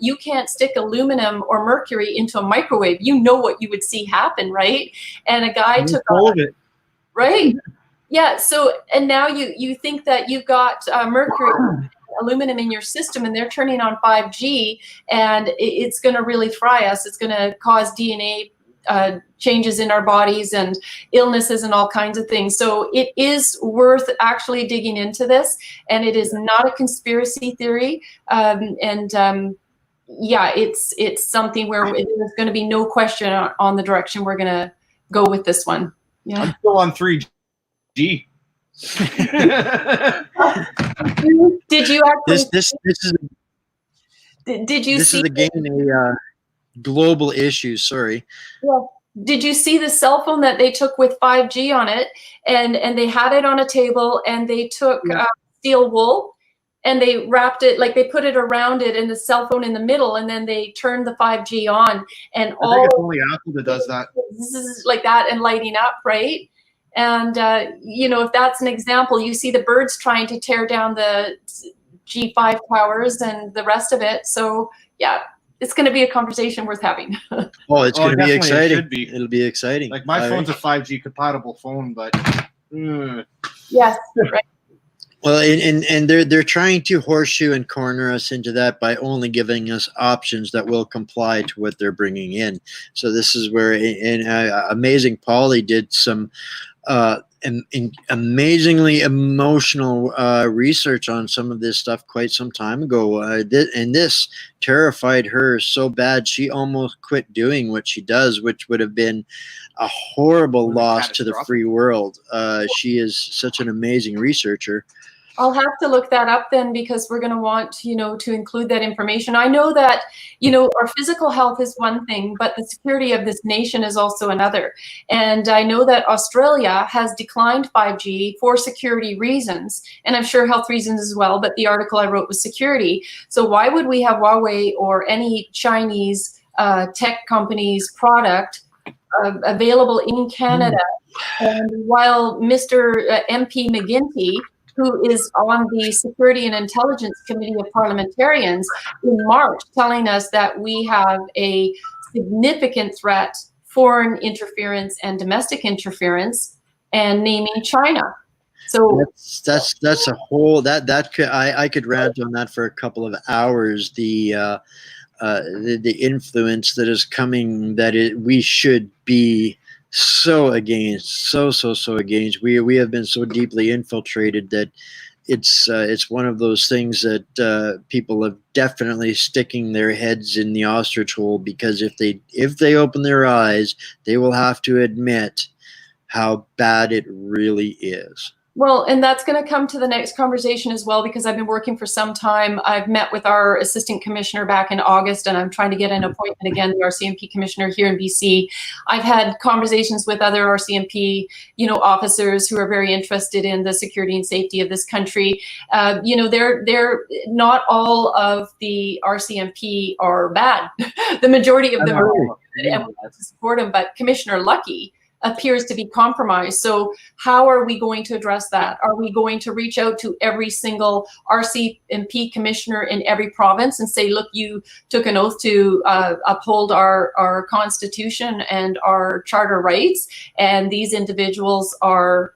you can't stick aluminum or mercury into a microwave. You know what you would see happen, right? And a guy took all of it, right? Yeah. So, and now you think that you've got mercury, aluminum in your system, and they're turning on 5G, and it's going to really fry us. It's going to cause DNA changes in our bodies and illnesses and all kinds of things. So it is worth actually digging into this, and it is not a conspiracy theory. Yeah, it's something where there's going to be no question on the direction we're going to go with this one. Yeah. I'm still on 3G. Did you actually? This is Did you this see? is again a global issue. Sorry. Yeah. Did you see the cell phone that they took with 5G on it, and they had it on a table, and they took steel wool, and they wrapped it, like they put it around it, and the cell phone in the middle, and then they turned the 5G on, and I think it's only Apple that does that. Like that, and lighting up, right? And you know, if that's an example, you see the birds trying to tear down the G5 towers and the rest of it. So yeah, it's going to be a conversation worth having. Oh, it's going to be definitely, exciting. it should be. It'll be exciting. Like my phone's a 5G compatible phone, but Yes, right. well, and they're trying to horseshoe and corner us into that by only giving us options that will comply to what they're bringing in. So this is where Amazing Polly did some amazingly emotional research on some of this stuff quite some time ago, and this terrified her so bad she almost quit doing what she does, which would have been a horrible loss to the free world. She is such an amazing researcher. I'll have to look that up then, because we're going to want, you know, to include that information. I know that, you know, our physical health is one thing, but the security of this nation is also another. And I know that Australia has declined 5G for security reasons, and I'm sure health reasons as well, but the article I wrote was security. So why would we have Huawei or any Chinese tech company's product available in Canada? And while Mr. MP McGuinty, who is on the Security and Intelligence Committee of Parliamentarians, in March, telling us that we have a significant threat, foreign interference and domestic interference, and naming China. So that's a whole that could I could rant on that for a couple of hours. The influence that is coming, we should be so against, so against. We have been so deeply infiltrated that it's one of those things that people are definitely sticking their heads in the ostrich hole, because if they open their eyes, they will have to admit how bad it really is. Well, and that's going to come to the next conversation as well, because I've been working for some time. I've met with our assistant commissioner back in August, and I'm trying to get an appointment again, the RCMP commissioner here in BC. I've had conversations with other RCMP, you know, officers who are very interested in the security and safety of this country. You know, they're not all of the RCMP are bad. The majority of them are good, and we have to support them. But Commissioner Lucky appears to be compromised. So how are we going to address that? Are we going to reach out to every single RCMP commissioner in every province and say, look, you took an oath to uphold our constitution and our charter rights, and these individuals are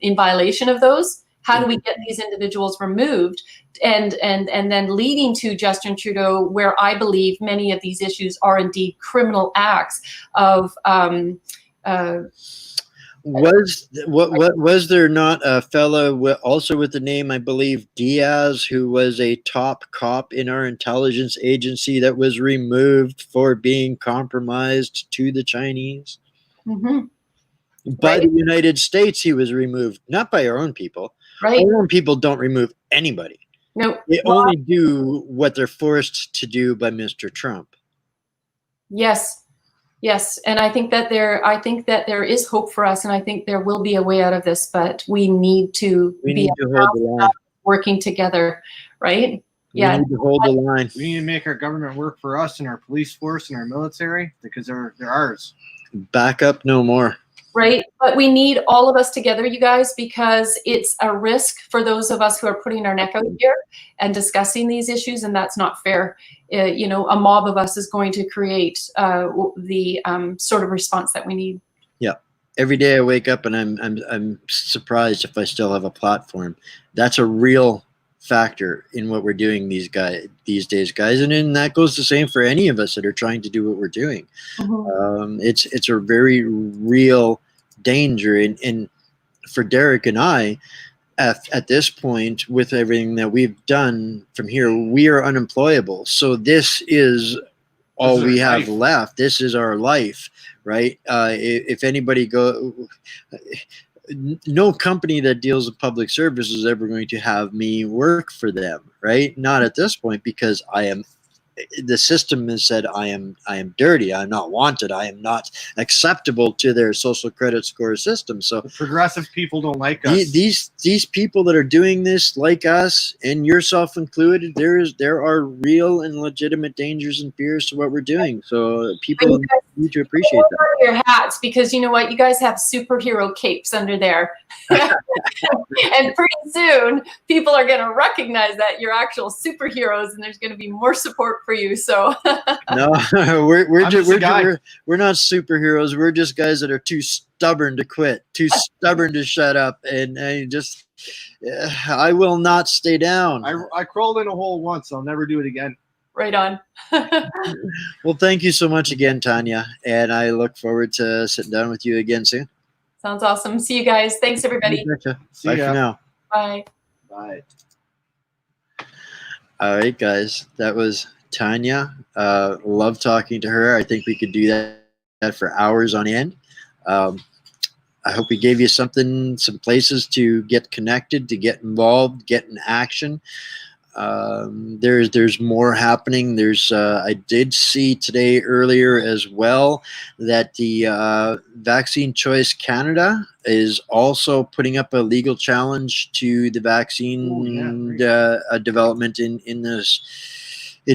in violation of those? How do we get these individuals removed? And then leading to Justin Trudeau, where I believe many of these issues are indeed criminal acts of was there not a fellow also with the name, I believe, Diaz, who was a top cop in our intelligence agency that was removed for being compromised to the Chinese? Mm-hmm. By the United States, he was removed, not by our own people. Right. Our own people don't remove anybody. No. They only do what they're forced to do by Mr. Trump. Yes. Yes, and I think that there is hope for us, and I think there will be a way out of this, but we need to be hold the line. Working together, right? We need to hold the line. We need to make our government work for us and our police force and our military, because they're ours. Back up no more. Right, but we need all of us together, you guys, because it's a risk for those of us who are putting our neck out here and discussing these issues, and that's not fair. You know, a mob of us is going to create the sort of response that we need. Yeah, every day I wake up and I'm surprised if I still have a platform. That's a real factor in what we're doing these days, guys. And then that goes the same for any of us that are trying to do what we're doing. It's a very real danger. And for Derek and I, at this point, with everything that we've done from here, we are unemployable. So this is all we have left. This is our life, right? If anybody no company that deals with public service is ever going to have me work for them, right? Not at this point, because the system has said I am dirty, I'm not wanted, I am not acceptable to their social credit score system. So the progressive people don't like us. These people that are doing this, like us and yourself included, there are real and legitimate dangers and fears to what we're doing. So people need to appreciate that. Your hats, because you know what, you guys have superhero capes under there. And pretty soon people are going to recognize that you're actual superheroes, and there's going to be more support for you. So no, we're not superheroes. We're just guys that are too stubborn to quit, too stubborn to shut up, and I will not stay down. I crawled in a hole once. I'll never do it again. Right on. Well, thank you so much again, Tanya, and I look forward to sitting down with you again soon. Sounds awesome. See you guys. Thanks, everybody. Bye for now. Bye. Bye. All right, guys. That was Tanya. Love talking to her. I think we could do that for hours on end. I hope we gave you some places to get connected, to get involved, get in action. There's more happening. I did see today earlier as well that the Vaccine Choice Canada is also putting up a legal challenge to the vaccine development in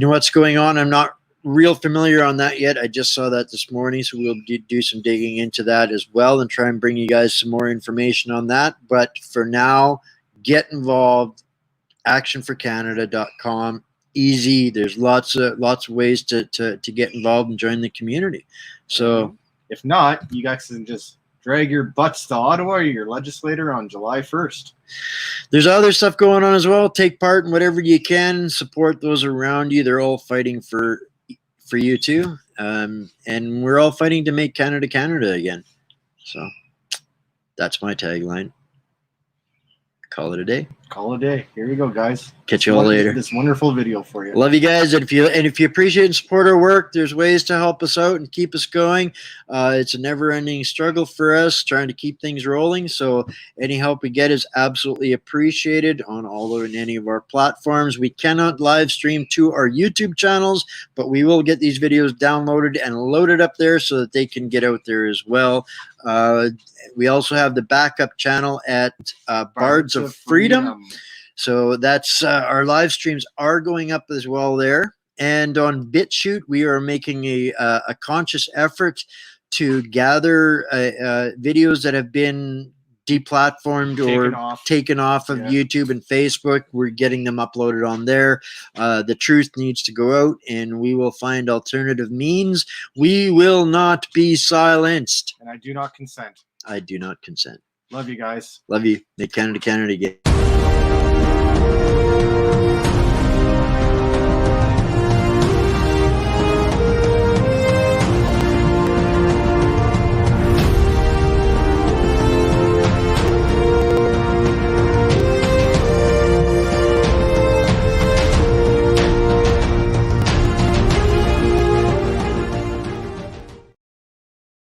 what's going on. I'm not real familiar on that yet. I just saw that this morning, so we'll do some digging into that as well and try and bring you guys some more information on that. But for now, get involved. actionforcanada.com. Easy. There's lots of ways to get involved and join the community. So if not, you guys can just drag your butts to Ottawa or your legislator on July 1st. There's other stuff going on as well. Take part in whatever you can. Support those around you. They're all fighting for you too. And we're all fighting to make Canada Canada again. So that's my tagline. Call it a day. Call it a day. Here you go, guys. Catch you all later. This wonderful video for you. Love you guys. And if you appreciate and support our work, there's ways to help us out and keep us going. It's a never-ending struggle for us trying to keep things rolling. So any help we get is absolutely appreciated on all and any of our platforms. We cannot live stream to our YouTube channels, but we will get these videos downloaded and loaded up there so that they can get out there as well. We also have the backup channel at Bards of Freedom. So that's our live streams are going up as well there. And on BitChute, we are making a conscious effort to gather videos that have been deplatformed or taken off of YouTube and Facebook. We're getting them uploaded on there. The truth needs to go out, and we will find alternative means. We will not be silenced. And I do not consent. I do not consent. Love you guys. Love you. Make Canada Canada again.